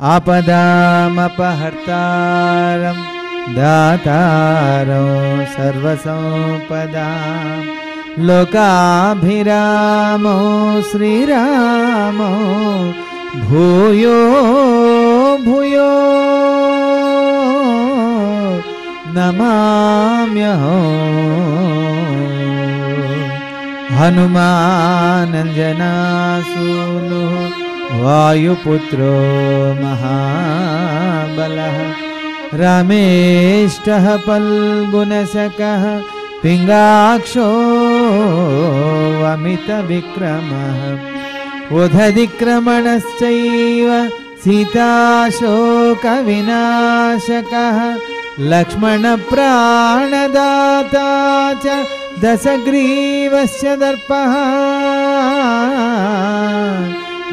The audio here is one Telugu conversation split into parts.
आपदामपहर्तारं दातारं सर्वसंपदां लोकाभिरामो श्रीरामो भूयो भूयो नमाम्यहम्। हनुमानञ्जनासूनो वायुपुत्रो महाबलः रामेष्टः फल्गुनशकः पिङ्गाक्षो अमितविक्रमः उदधिक्रमणश्चैव सीताशोकविनाशकः लक्ष्मणप्राणदाता च दशग्रीवस्य दर्पः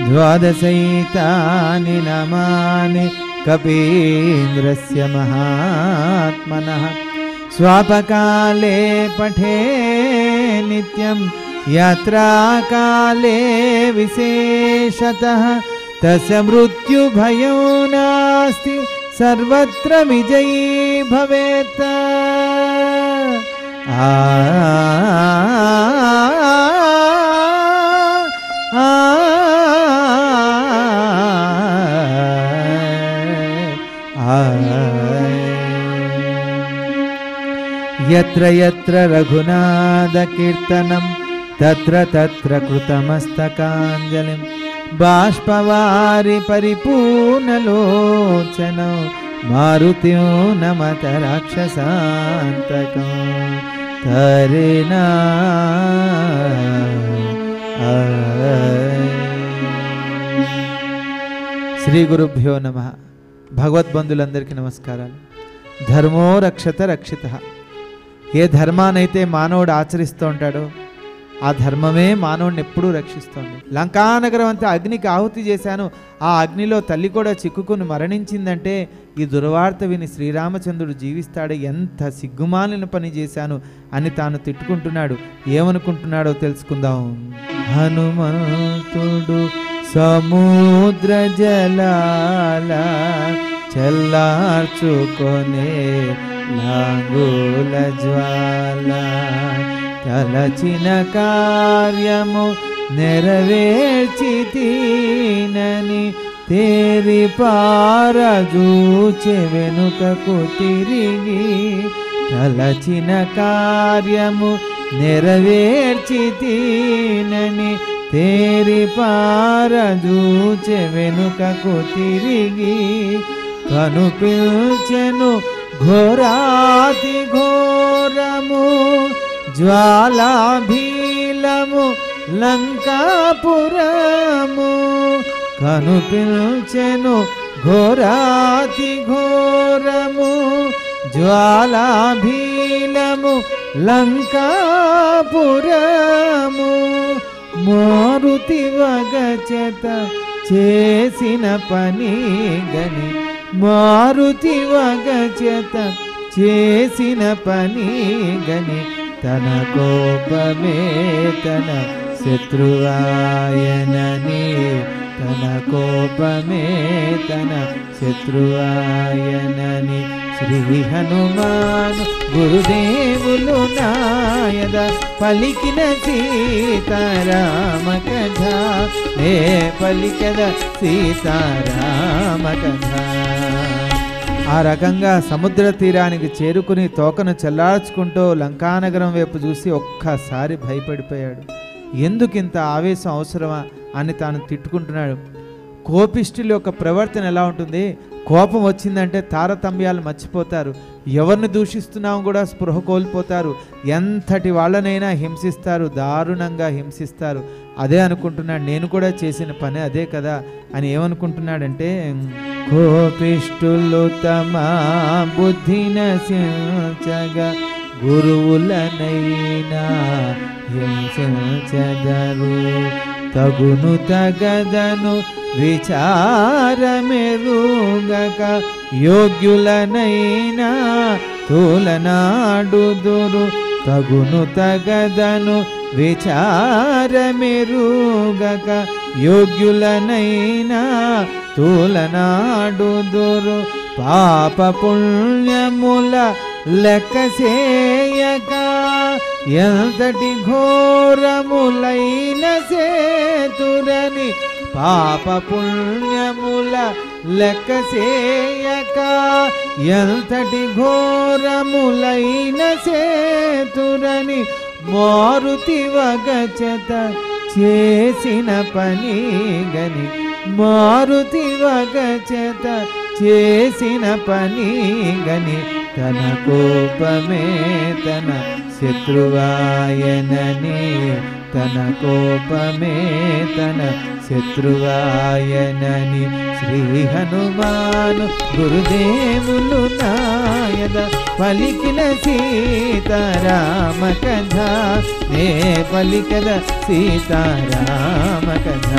द्वादशैतानि नामानि कपीन्द्रस्य महात्मनः स्वापकाले पठे नित्यं यात्राकाले विशेषतः तस्य मृत्युभयो नास्ति सर्वत्र विजयी भवेत्। यत्र यत्र रघुनाथ कीर्तनं तत्र तत्र कृतमस्तकाञ्जलिं बाष्पवारि परिपूर्णलोचनो मारुत्यो नमत राक्षसान्तकं तरिना। శ్రీ గురుభ్యో నమః. భగవద్బంధులందరికీ నమస్కారాలు. ధర్మో రక్షత రక్షితః. ఏ ధర్మానైతే మానవుడు ఆచరిస్తూ ఉంటాడో ఆ ధర్మమే మానవుడిని ఎప్పుడూ రక్షిస్తుంది. లంకానగరం అంతా అగ్నికి ఆహుతి చేశాను, ఆ అగ్నిలో తల్లి కూడా చిక్కుకుని మరణించిందంటే ఈ దుర్వార్త విని శ్రీరామచంద్రుడు జీవిస్తాడు. ఎంత సిగ్గుమాలిన పని చేశాను అని తాను తిట్టుకుంటున్నాడు. ఏమనుకుంటున్నాడో తెలుసుకుందాం. హనుమంతుడు సముద్ర జలాల చల్లార్చుకొనే లాంగుల జ్వాల తలచిన కార్యము నెరవేర్చితీనని తేరి పారజూచె వెనుకకు తిరిగి తలచిన కార్యము నెరవేర్చితీనని తేరి పారజూచె వెనుకకు తిరిగి కనుపిల్చెను ఘోరాతి ఘోరము జ్వాలాభీలము లంకాపురము కనుపిల్చెను ఘోరాతి ఘోరము జ్వాలాభీలము లంకాపురము మారుతి వగచత చేసిన పని గని మారుతి వగచత చేసిన పని గని తన కోపమే తన శత్రువాయనని తన కోపమే తన శత్రువాయనని శ్రీ హనుమాను గురుదేవులు నాయద పలికిన సీతారామ కథ నే పలికద సీతారామ కథ. ఆ రకంగా సముద్ర తీరానికి చేరుకుని తోకను చెల్లార్చుకుంటూ లంకానగరం వైపు చూసి ఒక్కసారి భయపడిపోయాడు. ఎందుకింత ఆవేశం అవసరమా అని తాను తిట్టుకుంటున్నాడు. కోపిష్ఠుల యొక్క ప్రవర్తన ఎలా ఉంటుంది? కోపం వచ్చిందంటే తారతమ్యాలు మర్చిపోతారు, ఎవరిని దూషిస్తున్నాము కూడా స్పృహ కోల్పోతారు, ఎంతటి వాళ్ళనైనా హింసిస్తారు, దారుణంగా హింసిస్తారు. అదే అనుకుంటున్నాడు, నేను కూడా చేసిన పని అదే కదా అని. ఏమనుకుంటున్నాడంటే, కోపిష్ఠులు తమ బుద్ధి నశించగా గురువులనైనా హింసించదరు, తగును తగదను విచారమెరుగక యోగ్యులనైనా తూలనాడుదురు, తగును తగదను విచారమెరుగక యోగ్యులనైనా తూలనాడుదురు పాప పుణ్యముల లెక్కసేయక ఎంతటి ఘోరములైన సేతురని పాప పుణ్యముల లెక్కసేయక ఎంతటి ఘోరములైన సేతురని మారుతి వగచత చేసిన పని గని మారుతి వగచత చేసిన పని గని తన కోపమే తన శత్రువాయనని తన కోపమే తన శత్రువాయనని శ్రీ హనుమాను గురుదేవులు నాయద పలికిన సీతారామ కథ నే పలికద సీతారామ కథ.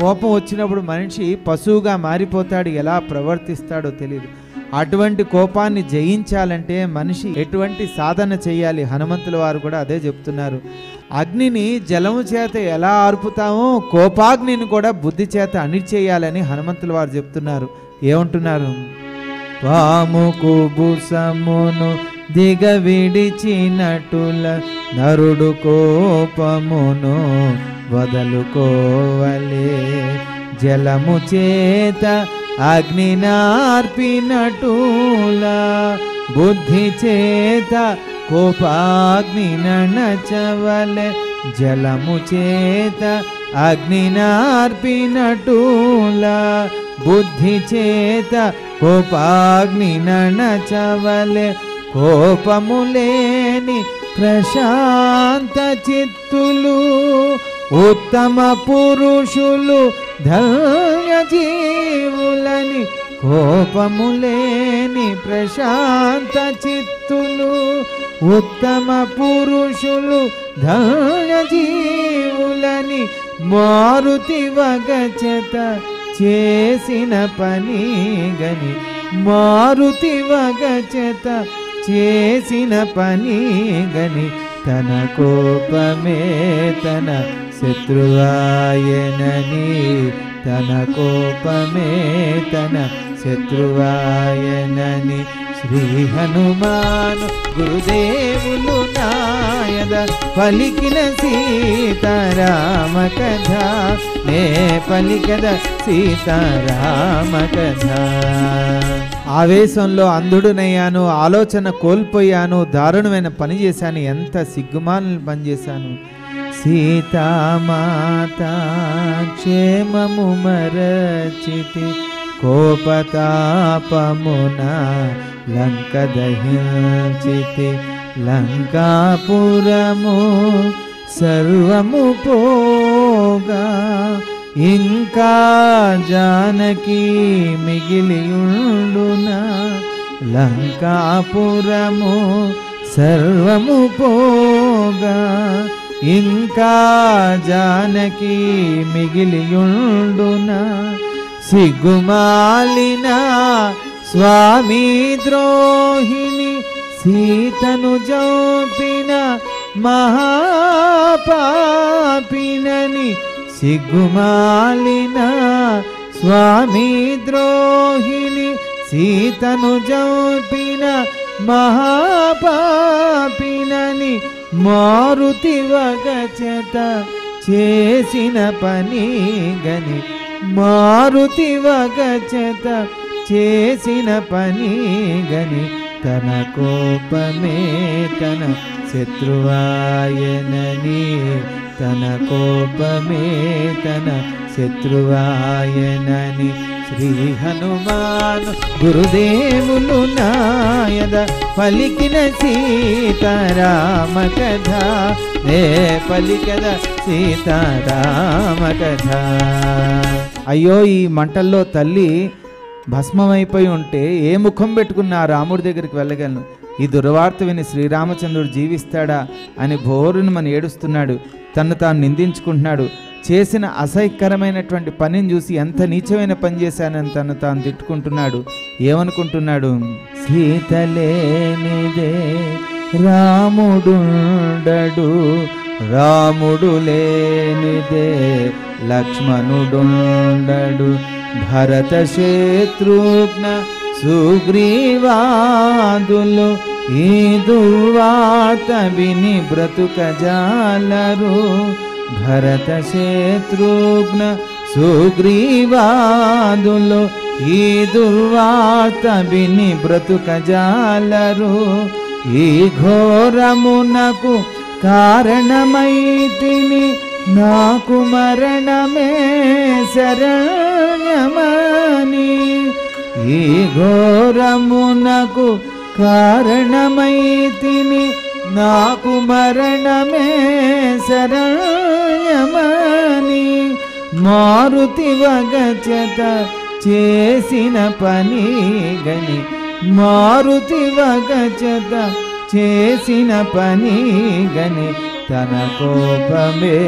కోపం వచ్చినప్పుడు మనిషి పశువుగా మారిపోతాడు, ఎలా ప్రవర్తిస్తాడో తెలియదు. అటువంటి కోపాన్ని జయించాలంటే మనిషి ఎటువంటి సాధన చేయాలి? హనుమంతుల వారు కూడా అదే చెప్తున్నారు. అగ్నిని జలము చేత ఎలా ఆర్పుతామో కోపాగ్నిని కూడా బుద్ధి చేత అణిచేయాలని హనుమంతుల వారు చెప్తున్నారు. ఏమంటున్నారు? పాము కుబుసమును దిగ విడిచినటుల నరుడు కోపమును వదలుకోవలే జలము చేత అగ్నినార్పినటులా బుద్ధి చేత కోపాగ్ని నణచవలె జలము చేత అగ్నినార్పినటులా బుద్ధి చేత కోపాగ్ని నణచవలె కోపములేని ప్రశాంత చిత్తులు ఉత్తమ పురుషులు ధన్య జీవులని కోపములేని ప్రశాంత చిత్తులు ఉత్తమ పురుషులు ధన్య జీవులని మారుతి వగచత చేసిన పని గని మారుతి వగచత చేసిన పని గని తన కోపమే తన శత్రువాయనని తన కోపమే తన శత్రువాయనని శ్రీ హనుమాను గురుదేవులు నాయద పలికిన సీతారామ కథ నే పలికద సీతారామ కథ. ఆవేశంలో అంధుడునయ్యాను, ఆలోచన కోల్పోయాను, దారుణమైన పని చేశాను, ఎంత సిగ్గుమాలను పనిచేశాను. సీతామాత క్షేమము మరచితి కోపతాపమున లంక దహించితి లంకాపురము సర్వము పోగా ఇంకా జానకి మిగిలియుండునా లంకాపురము సర్వము పోగా ఇంకా జానకి మిగిలియుండునా సిగ్గుమాలిన స్వామి ద్రోహిణి సీతను జోపిన మహాపాపినని సిగ్గుమాలిన స్వామి ద్రోహిణి సీతను జోపిన మహాపాపినని మారుతి వగచత చేసిన పని గని మారుతి వగచత చేసిన పని గని తన కోపమే తన శత్రువాయనని తన కోపమే తన శత్రువాయనని శ్రీ హనుమాను గురుదేవులు నాయద పలికిన సీతారామ కథ నే పలికద సీతారామ కథ. అయ్యో, ఈ మంటల్లో తల్లి భస్మమైపోయి ఉంటే ఏ ముఖం పెట్టుకున్న ఆ రాముడి దగ్గరికి వెళ్ళగలను? ఈ దుర్వార్త విని శ్రీరామచంద్రుడు జీవిస్తాడా అని బోరును మన ఏడుస్తున్నాడు. తను తాను నిందించుకుంటున్నాడు. చేసిన అసహ్యకరమైనటువంటి పనిని చూసి ఎంత నీచమైన పని చేశానని తను తాను తిట్టుకుంటున్నాడు. ఏమనుకుంటున్నాడు? సీతలేనిదే రాముడుండడు, రాముడు లేనిదే లక్ష్మణుడుండడు, భరత శత్రుఘ్న సుగ్రీవాదులు ఈ దుర్వార్త విని బ్రతుకజాలరు. భరత శత్రుఘ్న సుగ్రీవాదులు ఈ దుర్వార్త విని బ్రతుకజాలరు. ఈ ఘోరమునకు కారణమైతిని నాకు మరణమే శరణ్యమని. ఈ ఘోరమునకు కారణమైతిని నాకు మరణమే శరణ్యమని. మారుతి వగచత చేసిన పని గని, మారుతి వగచత చేసిన పని గని, తన కోపమే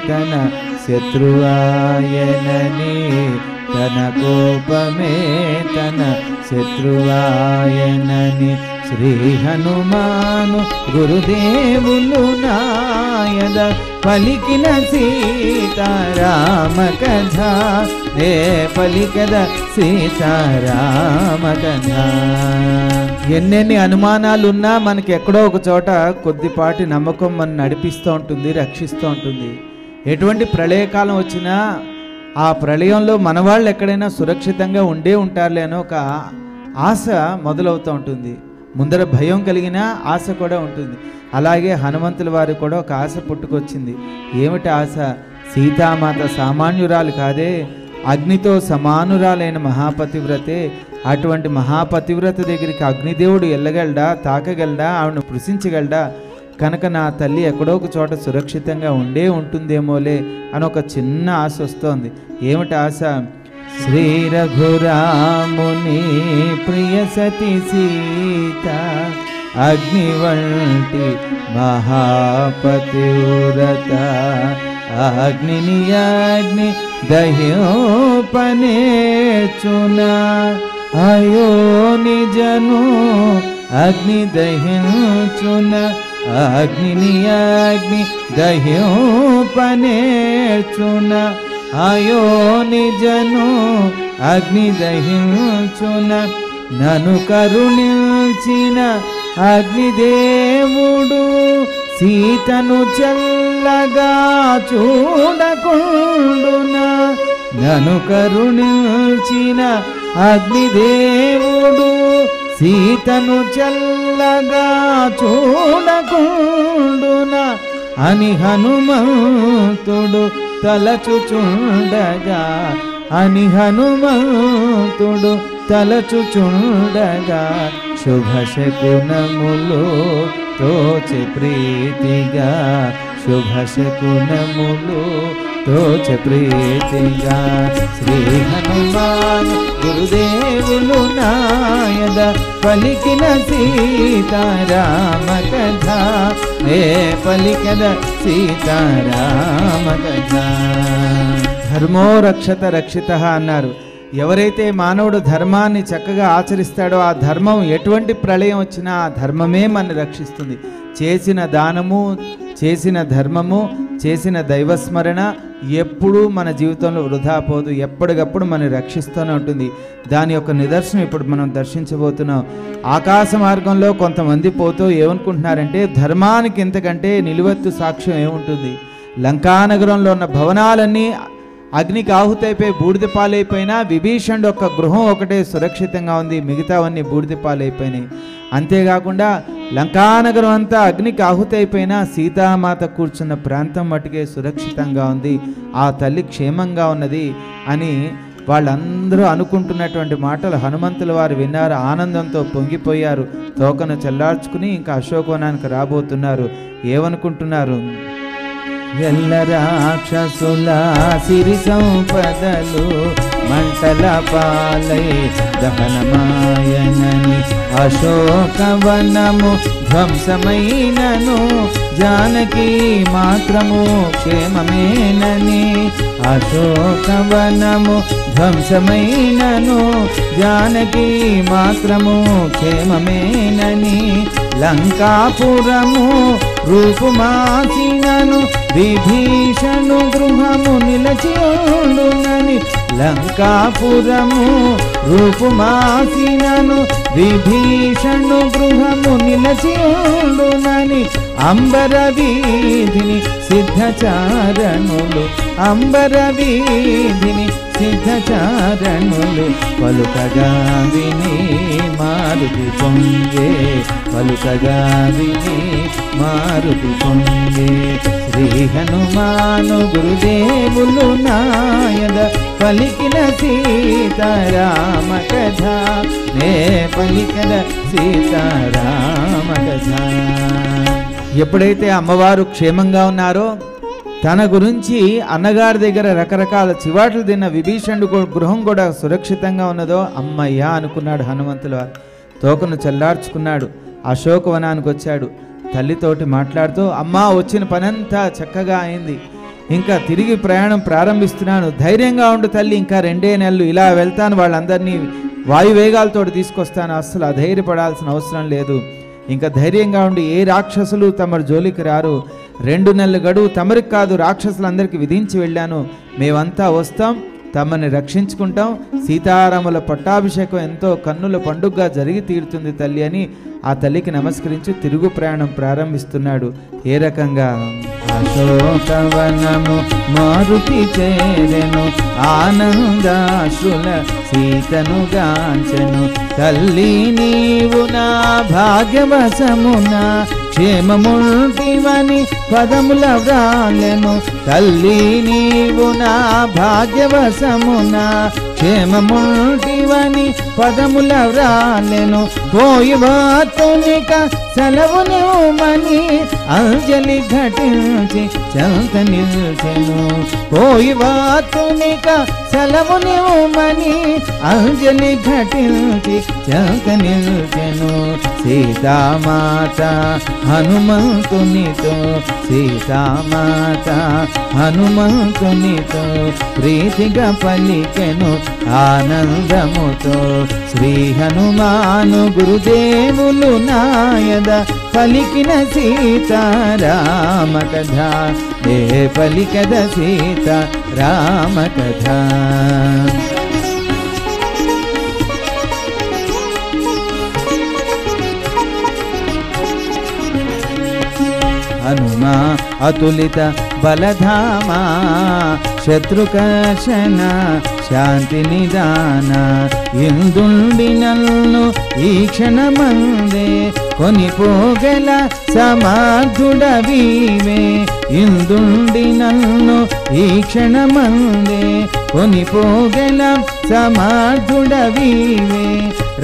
తన శత్రువాయనని. తన కోపమే తన శత్రువాయనని. శ్రీ హనుమాను గురుదేవులు నాయద పలికిన సీతారామ కథ. నే పలికద సీతారామ కథ. ఎన్నెన్ని అనుమానాలున్నా మనకి ఎక్కడో ఒక చోట కొద్దిపాటి నమ్మకం మనం నడిపిస్తూ ఉంటుంది, రక్షిస్తూ ఉంటుంది. ఎటువంటి ప్రళయకాలం వచ్చినా ఆ ప్రళయంలో మన వాళ్ళు ఎక్కడైనా సురక్షితంగా ఉండే ఉంటారులే అని ఒక ఆశ మొదలవుతూ ఉంటుంది. ముందర భయం కలిగిన ఆశ కూడా ఉంటుంది. అలాగే హనుమంతుల వారికి కూడా ఒక ఆశ పుట్టుకొచ్చింది. ఏమిటి ఆశ? సీతామాత సామాన్యురాలు కాదే, అగ్నితో సమానురాలైన మహాపతివ్రతే. అటువంటి మహాపతివ్రత దగ్గరికి అగ్నిదేవుడు వెళ్ళగలడా, తాకగలడా, ఆవిడను స్పృశించగలడా? కనుక నా తల్లి ఎక్కడో ఒక చోట సురక్షితంగా ఉండే ఉంటుందేమోలే అని ఒక చిన్న ఆశ వస్తోంది. ఏమిటి ఆశ? శ్రీ రఘురాముని ప్రియ సతి సీత అగ్ని వంటి మహాపతివ్రత. అగ్నిని అగ్ని దహ్యోపనేర్చున, అయో నిజను అగ్ని దహించున. అగ్నిని అగ్ని దహ్యోపనేర్చున, అయో నిజను అగ్ని దహించున. నను కరుణించిన అగ్నిదేవుడు సీతను చల్లగా చూడకుండునా. నను కరుణించిన అగ్నిదేవుడు సీతను చల్లగా చూడకుండునా అని హనుమంతుడు తలచుచుండగా. అని హనుమంతుడు తలచుచుండగా శుభశకునములు తోచె ప్రీతిగా. శుభశకునములు తోచె ప్రీతిగా. శ్రీ హనుమాన్ గురుదేవులు నాయద పలికిన సీతారామ కథ. నే పలికద సీతారామ కథ. ధర్మో రక్షత రక్షిత అన్నారు. ఎవరైతే మానవుడు ధర్మాన్ని చక్కగా ఆచరిస్తాడో ఆ ధర్మం ఎటువంటి ప్రళయం వచ్చినా ఆ ధర్మమే మనని రక్షిస్తుంది. చేసిన దానము, చేసిన ధర్మము, చేసిన దైవస్మరణ ఎప్పుడూ మన జీవితంలో వృధా పోదు, ఎప్పటికప్పుడు మనం రక్షిస్తూనే ఉంటుంది. దాని యొక్క నిదర్శనం ఇప్పుడు మనం దర్శించబోతున్నాం. ఆకాశ మార్గంలో కొంతమంది పోతూ ఏమనుకుంటున్నారంటే ధర్మానికి ఇంతకంటే నిలువెత్తు సాక్ష్యం ఏముంటుంది? లంకానగరంలో ఉన్న భవనాలన్నీ అగ్నికి ఆహుతైపోయి బూడిద పాలైపోయినా విభీషణుడు ఒక్క గృహం ఒకటే సురక్షితంగా ఉంది, మిగతావన్నీ బూడిద పాలైపోయినాయి. అంతేకాకుండా లంకానగరం అంతా అగ్నికి ఆహుతైపోయినా సీతామాత కూర్చున్న ప్రాంతం మటుకే సురక్షితంగా ఉంది, ఆ తల్లి క్షేమంగా ఉన్నది అని వాళ్ళందరూ అనుకుంటున్నటువంటి మాటలు హనుమంతుల వారు విన్నారు. ఆనందంతో పొంగిపోయారు. తోకను చల్లార్చుకుని ఇంకా అశోకవనానికి రాబోతున్నారు. ఏమనుకుంటున్నారు? ఎల్ల రాక్షసుల సిరి సంపదలు మంటల పాలై దహనమాయనని. అశోకవనము ధ్వంసమైనను జానకి మాత్రము క్షేమమేనని. అశోకవనము ధ్వంసమైనను జానకి మాత్రము క్షేమమేనని. లంకాపురము రూపుమాసినను విభీషణు గృహము నిలచియుండునని లంకాపురము రూపుమాసినను విభీషణు గృహము నిలచియుండునని అంబర వీధిని సిద్ధచారణులు అంబర వీధిని సిద్ధచారణులు పలుకగా విని మారుతి పొంగే పలుకగా విని మారుతి పొంగే శ్రీ హనుమాను గురుదేవులు నాయద పలికిన సీతారామ కథ నే పలికిన సీతారామ కథ. ఎప్పుడైతే అమ్మవారు క్షేమంగా ఉన్నారో తన గురించి అన్నగారి దగ్గర రకరకాల చివాట్లు తిన్న విభీషణుడు గృహం కూడా సురక్షితంగా ఉన్నదో అమ్మయ్యా అనుకున్నాడు హనుమంతుల వారు. తోకను చల్లార్చుకున్నాడు. అశోకవనానికి వచ్చాడు. తల్లితోటి మాట్లాడుతూ అమ్మా వచ్చిన పనంతా చక్కగా అయింది, ఇంకా తిరిగి ప్రయాణం ప్రారంభిస్తున్నాను, ధైర్యంగా ఉండు తల్లి, ఇంకా 2 నెలలు ఇలా వెళ్తాను, వాళ్ళందరినీ వాయువేగాలతో తీసుకొస్తాను, అస్సలు అధైర్యపడాల్సిన అవసరం లేదు, ఇంకా ధైర్యంగా ఉండి ఏ రాక్షసులు తమరు జోలికి రారు, 2 నెలల గడువు తమరికి కాదు రాక్షసులందరికీ విధించి వెళ్ళాను, మేమంతా వస్తాం, తమని రక్షించుకుంటాం, సీతారాముల పట్టాభిషేకం ఎంతో కన్నుల పండుగగా జరిగి తీరుతుంది తల్లి అని ఆ తల్లికి నమస్కరించి తిరుగు ప్రయాణం ప్రారంభిస్తున్నాడు. ఏ రకంగా అశోకవనము మారుతి చేరెను ఆనందాశ్రుల సీతను గాంచెను తల్లి నీవు నా భాగ్యవశమున క్షేమముంటివని పదముల వ్రాలెను తల్లి నీవు నా భాగ్యవశమున క్షేమముంటివని పదముల వ్రాలెను పోయి వాతునిక సెలవు నివ్వమని అంజలి ఘటించి చెంత నిల్చెను పోయి వాతునిక సెలవు నివ్వమని అంజలి ఘటించి చెంత నిల్చెను సీతామాత హనుమంతునితో సీతామాత హనుమంతునితో ప్రీతిగా పలికెను ఆనందముతో శ్రీ హనుమాను గురుదేవులు నాయద పలికిన సీతారామ కథ ఏ పలికద సీతారామ కథ. హనుమా అతులిత బలధామా శత్రుకర్షణ శాంతి నిదాన ఇందుండి నన్ను ఈ క్షణమందే కొనిపోగల సమర్థుడవీవే ఇందుండి నన్ను ఈ క్షణమందే కొనిపోగల సమర్థుడవీవే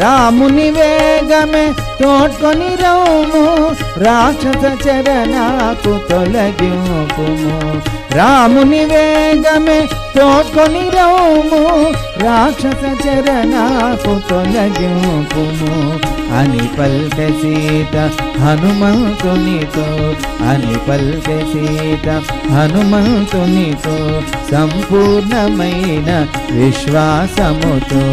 రాముని వేగమే తోడ్కొని రౌము రాక్షస చరణకు తొలగింపుము రాముని వేగమే తోడ్కొని రౌము రాక్షస చరణకు తొలగింపుము అని పల్కె సీత హనుమంతునితో అని పల్కె సీత హనుమంతునితో సంపూర్ణమైన విశ్వాసముతో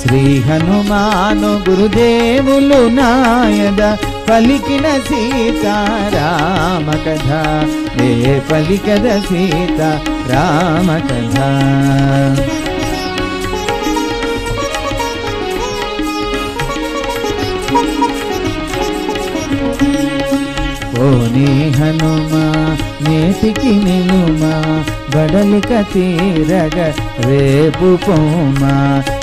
శ్రీ హనుమాను గురుదేవులు నాయద పలికిన సీతారామ కథ ఏ పలికద సీతారామ కథ. పోనీ హనుమా నేటికి నిలుమా బడలిక తీరగ రేపు పోమా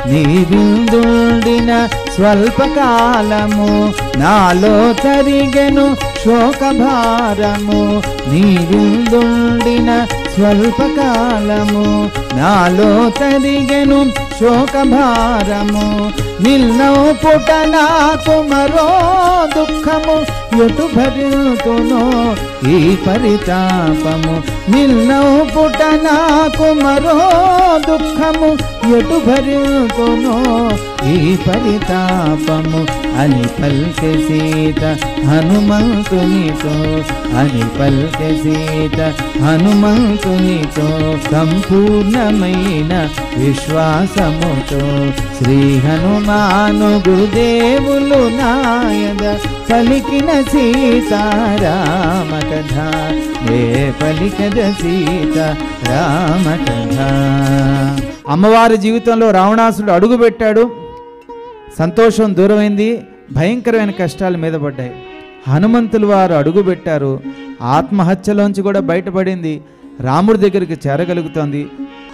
నీ విందుండిన స్వల్పకాలము నాలో తరిగెను శోకభారము నీ విందుండిన స్వల్పకాలము నాలో తరిగెను శోకభారము నిల్నవు పుట నాకు మరో దుఃఖము ఎటు భరితునో ఈ పరితాపము నిల్నవు పుట నాకు మరో దుఃఖము ఎటు భరితునో ఈ పరితాపము అని పల్కె సీత హనుమంతునితో అని పల్కె పలికెదె సీత హనుమంతునితో సంపూర్ణమైన విశ్వాసముతో. శ్రీ హనుమాను గురుదేవులు నాయద పలికిన సీతారామ కథ, ఏ పలికెద సీతారామ కథ. అమ్మవారి జీవితంలో రావణాసుడు అడుగుపెట్టాడు, సంతోషం దూరమైంది, భయంకరమైన కష్టాలు మీద పడ్డాయి. హనుమంతులు వారు అడుగుపెట్టారు, ఆత్మహత్యలోంచి కూడా బయటపడింది, రాముడి దగ్గరికి చేరగలుగుతోంది,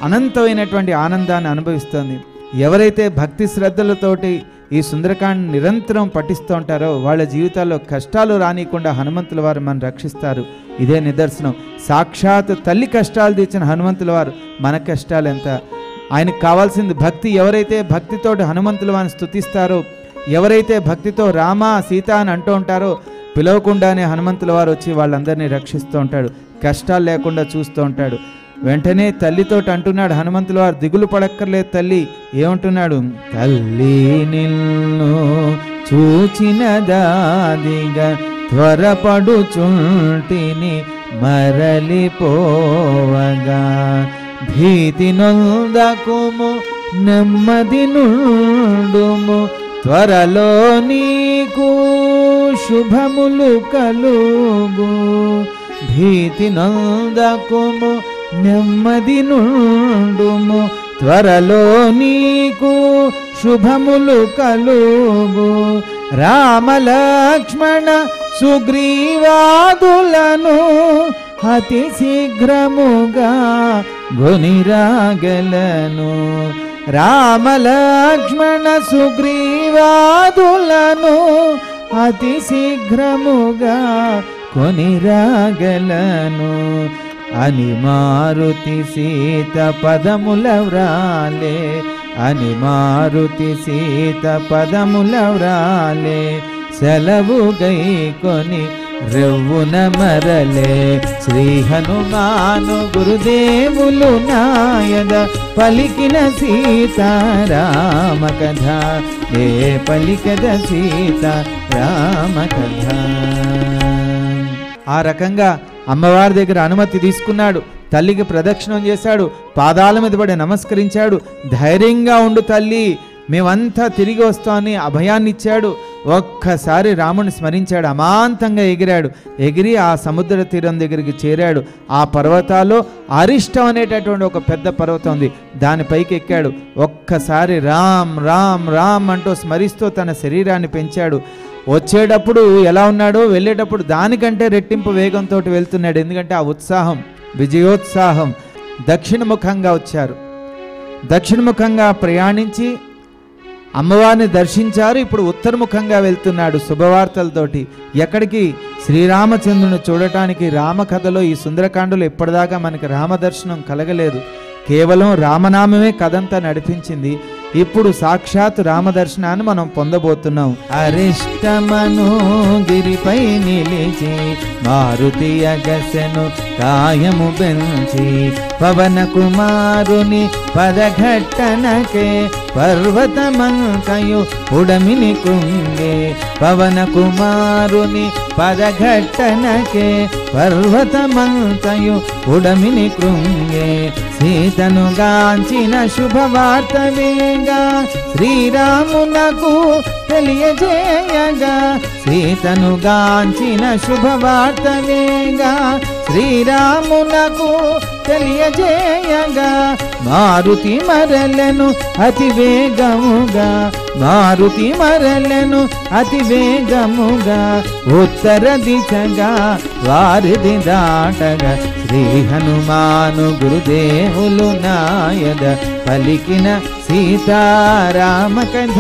అనంతమైనటువంటి ఆనందాన్ని అనుభవిస్తోంది. ఎవరైతే భక్తి శ్రద్ధలతోటి ఈ సుందరకాండ నిరంతరం పఠిస్తూ ఉంటారో వాళ్ళ జీవితాల్లో కష్టాలు రానియకుండా హనుమంతుల వారు మనం రక్షిస్తారు. ఇదే నిదర్శనం. సాక్షాత్ తల్లి కష్టాలు తీర్చిన హనుమంతుల వారు మన కష్టాలు ఎంత. ఆయనకు కావాల్సింది భక్తి. ఎవరైతే భక్తితోటి హనుమంతుల వారిని స్తుతిస్తారో, ఎవరైతే భక్తితో రామ సీత అని అంటూ ఉంటారో, పిలవకుండానే హనుమంతుల వారు వచ్చి వాళ్ళందరినీ రక్షిస్తూ ఉంటాడు, కష్టాలు లేకుండా చూస్తూ ఉంటాడు. వెంటనే తల్లితోటి అంటున్నాడు హనుమంతుల వారు, దిగులు పడక్కర్లేదు తల్లి. ఏమంటున్నాడు? తల్లి నిన్ను చూచినదాదిగా త్వరపడుచుంటిని మరలిపోవగా, భీతి నొందకుము నెమ్మది నుండుము, త్వరలో నీకు శుభములు కలుగు. భీతి నొందకుము నెమ్మది నుండుము, త్వరలో నీకు శుభములు కలుగు. రామ లక్ష్మణ సుగ్రీవాదులను అతి శీఘ్రముగా గొనిరాగలను. రామ లక్ష్మణ సుగ్రీవాదులను అతి శీఘ్రముగా కొనిరాగలను. అని మారుతి సీత పదముల వ్రాలే, అని మారుతి సీత పదముల వ్రాలే, సెలవు గై కొని రెవ్వున మరలే. శ్రీ హనుమాను గురుదేవులు నాయద పలికిన సీతారామ కథ, ఏ పలికద సీతారామ కథ. ఆ రకంగా అమ్మవారి దగ్గర అనుమతి తీసుకున్నాడు, తల్లికి ప్రదక్షిణం చేశాడు, పాదాల మీద పడి నమస్కరించాడు. ధైర్యంగా ఉండు తల్లి, మేమంతా తిరిగి వస్తామని అభయాన్ని ఇచ్చాడు. ఒక్కసారి రాముని స్మరించాడు, అమాంతంగా ఎగిరాడు. ఎగిరి ఆ సముద్ర తీరం దగ్గరికి చేరాడు. ఆ పర్వతాల్లో అరిష్టం అనేటటువంటి ఒక పెద్ద పర్వతం ఉంది, దానిపైకి ఎక్కాడు. ఒక్కసారి రామ్ రామ్ రామ్ అంటూ స్మరిస్తూ తన శరీరాన్ని పెంచాడు. వచ్చేటప్పుడు ఎలా ఉన్నాడో వెళ్ళేటప్పుడు దానికంటే రెట్టింపు వేగంతో వెళ్తున్నాడు. ఎందుకంటే ఆ ఉత్సాహం, విజయోత్సాహం. దక్షిణముఖంగా వచ్చారు, దక్షిణముఖంగా ప్రయాణించి అమ్మవారిని దర్శించారు. ఇప్పుడు ఉత్తరముఖంగా వెళ్తున్నాడు శుభవార్తలతోటి. ఎక్కడికి? శ్రీరామచంద్రుని చూడటానికి. రామకథలో ఈ సుందరకాండలో ఇప్పటిదాకా మనకి రామదర్శనం కలగలేదు, కేవలం రామనామమే కథంతా నడిపించింది. ఇప్పుడు సాక్షాత్ రామదర్శనాన్ని మనం పొందబోతున్నాం. అరిష్టమను గిరిపై నిలిచి మారుతి అగసెను కాయము పెంచి, పవన కుమారుని పదఘట్టనకే పర్వతమంకయు ఉడమిని కుంగే. పవన కుమారుని పదఘట్టనకే పర్వతమంకయు ఉడమిని కృంగే. సీతను గాంచిన శుభవార్త వేగా శ్రీరామునకు తెలియజేయగా. సీతను గాంచిన శుభవార్త వేగా శ్రీరామునకు తెలియజేయగా. మారుతి మరలను అతి వేగముగా, మారుతి మరలను అతి వేగముగా. ఉత్తర దిశగా వారిది దాటగా. శ్రీ హనుమాను గురుదేవులు నాయద పలికిన సీతారామ కథ,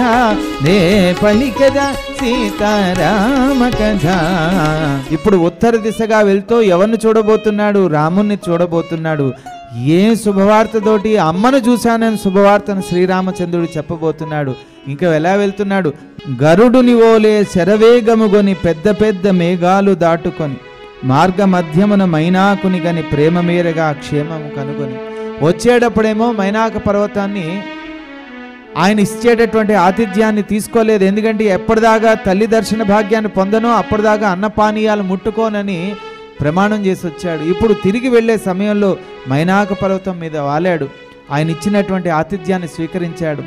నే పలికద సీతారామ కథ. ఇప్పుడు ఉత్తర దిశగా వెళ్తూ ఎవరిని చూడబోతున్నాడు? రాముణ్ణి చూడబోతున్నాడు. ఏ శుభవార్తతోటి? అమ్మను చూశానని శుభవార్తను శ్రీరామచంద్రుడు చెప్పబోతున్నాడు. ఇంకా ఎలా వెళ్తున్నాడు? గరుడుని ఓలే శరవేగముగొని పెద్ద పెద్ద మేఘాలు దాటుకొని, మార్గ మధ్యమున మైనాకుని గని ప్రేమ మేరగా క్షేమము కనుగొని. వచ్చేటప్పుడేమో మైనాక పర్వతాన్ని ఆయన ఇచ్చేటటువంటి ఆతిథ్యాన్ని తీసుకోలేదు. ఎందుకంటే ఎప్పటిదాకా తల్లి దర్శన భాగ్యాన్ని పొందనో అప్పటిదాకా అన్నపానీయాలు ముట్టుకోనని ప్రమాణం చేసి వచ్చాడు. ఇప్పుడు తిరిగి వెళ్ళే సమయంలో మైనాక పర్వతం మీద వాలాడు. ఆయన ఇచ్చినటువంటి ఆతిథ్యాన్ని స్వీకరించాడు.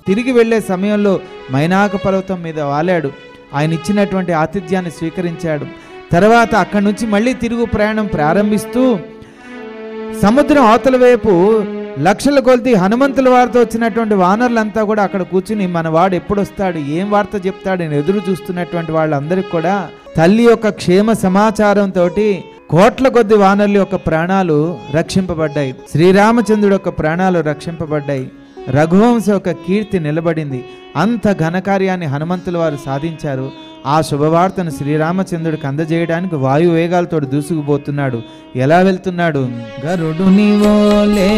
తిరిగి వెళ్ళే సమయంలో మైనాక పర్వతం మీద వాలాడు. ఆయన ఇచ్చినటువంటి ఆతిథ్యాన్ని స్వీకరించాడు. తర్వాత అక్కడి నుంచి మళ్ళీ తిరుగు ప్రయాణం ప్రారంభిస్తూ సముద్రం అవతల వైపు లక్షల కొలది హనుమంతుల వారితో వచ్చినటువంటి వానరులంతా కూడా అక్కడ కూర్చుని మన వాడు ఎప్పుడు వస్తాడు, ఏం వార్త చెప్తాడని ఎదురు చూస్తున్నటువంటి వాళ్ళందరికీ కూడా తల్లి యొక్క క్షేమ సమాచారంతో కోట్ల కొద్ది వానరుల యొక్క ప్రాణాలు రక్షింపబడ్డాయి. శ్రీరామచంద్రుడు యొక్క ప్రాణాలు రక్షింపబడ్డాయి. రఘువంశ యొక్క కీర్తి నిలబడింది. అంత ఘనకార్యాన్ని హనుమంతుల వారు సాధించారు. ఆ శుభవార్తను శ్రీరామచంద్రుడికి అందజేయడానికి వాయువేగాలతో దూసుకుపోతున్నాడు. ఎలా వెళ్తున్నాడు? గరుడుని ఓలే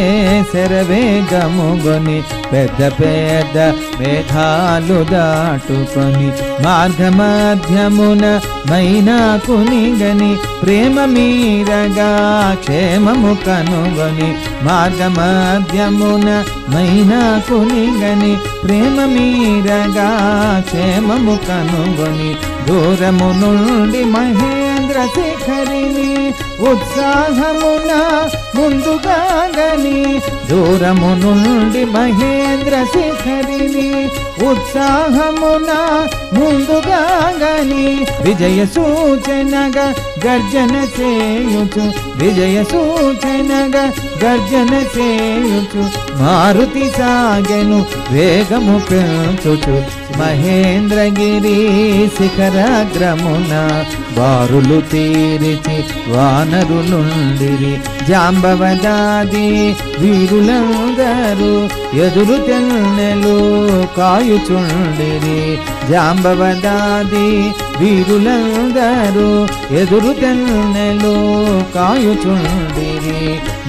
శరవేగముగొని పెద్ద పెద్ద మేఘాలు దాటుకొని మార్గమధ్యమున మైనాకునిగని ప్రేమ మీరగా క్షేమము కనుగొని మార్గమధ్యమున మైనాకునిగని ప్రేమ మీరగా క్షేమము కనుగొని దూరము నుండి మహేంద్ర శిఖరిని ఉత్సాహమున ముందుగా గని దూరము నుండి మహేంద్ర శిఖరిని ఉత్సాహమున ముందుగా గని విజయ సూచనగా గర్జన చేయుచు విజయ సూచనగా గర్జన చేయుచు మారుతి సాగెను వేగము పెంచుచు మహేంద్రగిరి శిఖరాగ్రమున బారులు తీరిచి వానరులుండిరి జాంబవదాది వీరులందరూ ఎదురు తెన్నెలు కాయుచుండిరి జాంబవదాది వీరులందరూ ఎదురు తెన్నెలు కాయుచుండిరి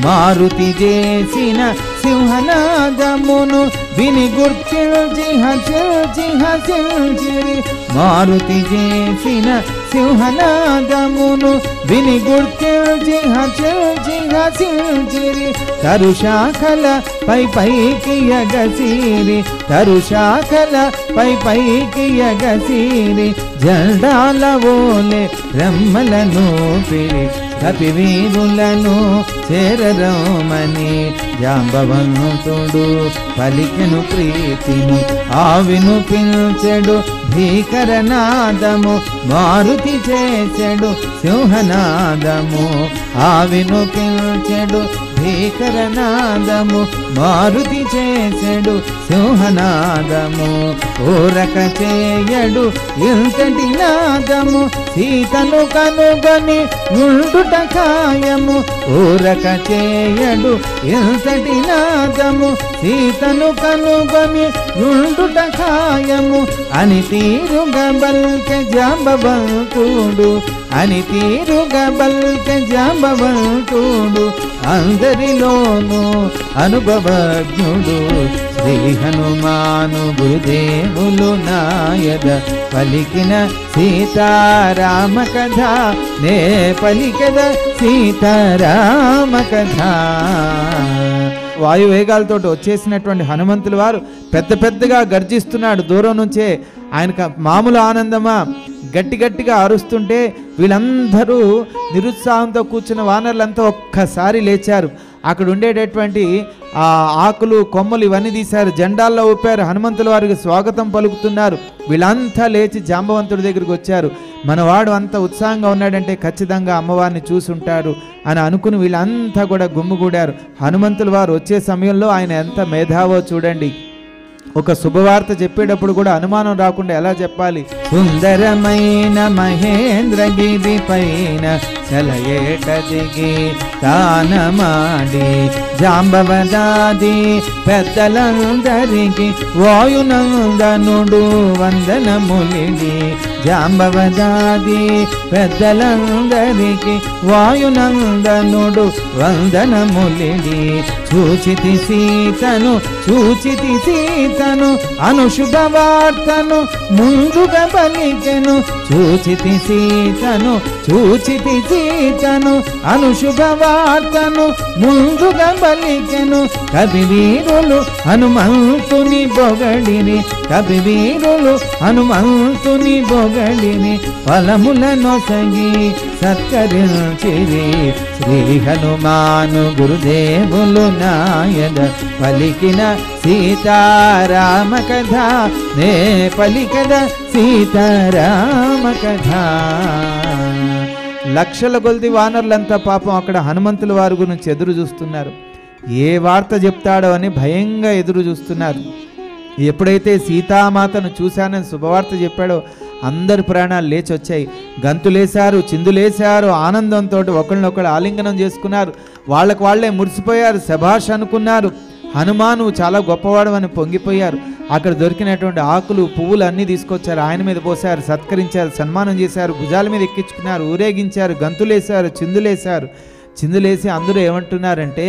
మారుతి చేసిన సింహనాదమును విని గుర్తించి హసించిరి మారుతి చేసిన సింహనాదమును విని గుర్తించి హసించిరి తరుశాఖల పైకి ఎగసిరి తరుశాఖల పైకి ఎగసిరి జెండాల ఓలే రెమ్మలను పిరి కపివీరులను చేరరోమని జాంబవంతుడు పలికెను ప్రీతిని ఆవిను పిల్చెడు భీకరనాదము మారుతి చేసెడు సింహనాదము ఆవిను పిల్చెడు భీకరనాదము మారుతి చేసెడు సింహనాదము ఊరక చేయడు ఇంతటి నాదము సీతను కనుగొని ఉండుట ఖాయము ఊరక చేయడు ఇంతటి నాదము సీతను కనుగొని ఉండుట ఖాయము అని తీరుగా బల్కె జాంబవంతుడు అని తీరుగా బల్కె జాంబవంతుడు అందరిలోనూ అనుభవజ్ఞుడు శ్రీ హనుమాను గురుదేవులు నాయద పలికిన సీతారామ కథ నే పలికద సీతారామ కథ. వాయువేగాలతో వచ్చేసినటువంటి హనుమంతుల వారు పెద్ద పెద్దగా గర్జిస్తున్నాడు. దూరం నుంచే ఆయనకు మామూలు ఆనందమా గట్టి గట్టిగా అరుస్తుంటే వీళ్ళందరూ నిరుత్సాహంతో కూర్చున్న వానరులంతా ఒక్కసారి లేచారు. అక్కడ ఉండేటటువంటి ఆ ఆకులు కొమ్మలు ఇవన్నీ తీశారు, జెండాల్లో ఊపారు, హనుమంతుల వారికి స్వాగతం పలుకుతున్నారు. వీళ్ళంతా లేచి జాంబవంతుడి దగ్గరికి వచ్చారు. మనవాడు అంత ఉత్సాహంగా ఉన్నాడంటే ఖచ్చితంగా అమ్మవారిని చూసుంటారు అని అనుకుని వీళ్ళంతా కూడా గుమ్ముగూడారు. హనుమంతుల వారు వచ్చే సమయంలో ఆయన ఎంత మేధావో చూడండి. ఒక శుభవార్త చెప్పేటప్పుడు కూడా అనుమానం రాకుండా ఎలా చెప్పాలి. సుందరమైన మహేంద్రగిరి పైన చలయేట దిగి తానమాడి జాంబవదాది పెద్దలందరికి వాయునందనుడు వందనములిడి జాంబవదాది పెద్దలందరికి వాయునందనుడు వందనములిడి చూచితి సీతను అనుశుభవార్తను ముందుగా పలికెను చూచితి సీతను అనుశుభవార్తను ముందుగా పలికెను కవివీరులు హనుమంతుని బొగడిని ఫలములనొసగి సత్కరించిరి శ్రీ హనుమాను గురుదేవులు నాయన పలికిన సీతారామ కథ నే పలికద సీతారామ కథ. లక్షల కొలది వానరులంతా పాపం అక్కడ హనుమంతుల వారి గురించి ఎదురు చూస్తున్నారు. ఏ వార్త చెప్తాడో అని భయంగా ఎదురు చూస్తున్నారు. ఎప్పుడైతే సీతామాతను చూశానని శుభవార్త చెప్పాడో అందరి ప్రాణాలు లేచి వచ్చాయి. గంతులేశారు, చిందులేశారు, ఆనందంతో ఒకళ్ళనొకళ్ళు ఆలింగనం చేసుకున్నారు. వాళ్ళకు వాళ్ళే మురిసిపోయారు, శభాష్ అనుకున్నారు. హనుమాను చాలా గొప్పవాడు అని పొంగిపోయారు. అక్కడ దొరికినటువంటి ఆకులు పువ్వులు అన్నీ తీసుకొచ్చారు, ఆయన మీద పోసారు, సత్కరించారు, సన్మానం చేశారు, భుజాల మీద ఎక్కించుకున్నారు, ఊరేగించారు, గంతులేశారు, చిందులేసి అందరూ ఏమంటున్నారంటే,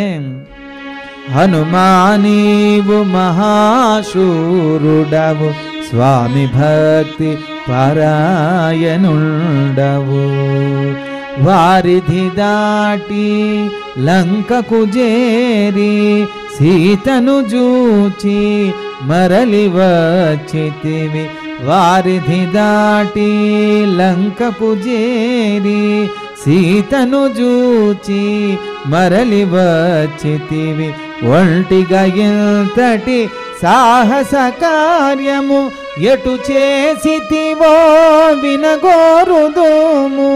హనుమానీవు మహాశూరుడవు స్వామి భక్తి పరాయణుండవు వారిధి దాటి లంకకు చేరి సీతను జూచి మరలి వచ్చితివి వారిధి దాటి లంకకు చేరి సీతను జూచి మరలి వచ్చితివి ఒంటిగా ఎంతటి సాహస కార్యము ఎటు చేసితివో వినగోరుదుము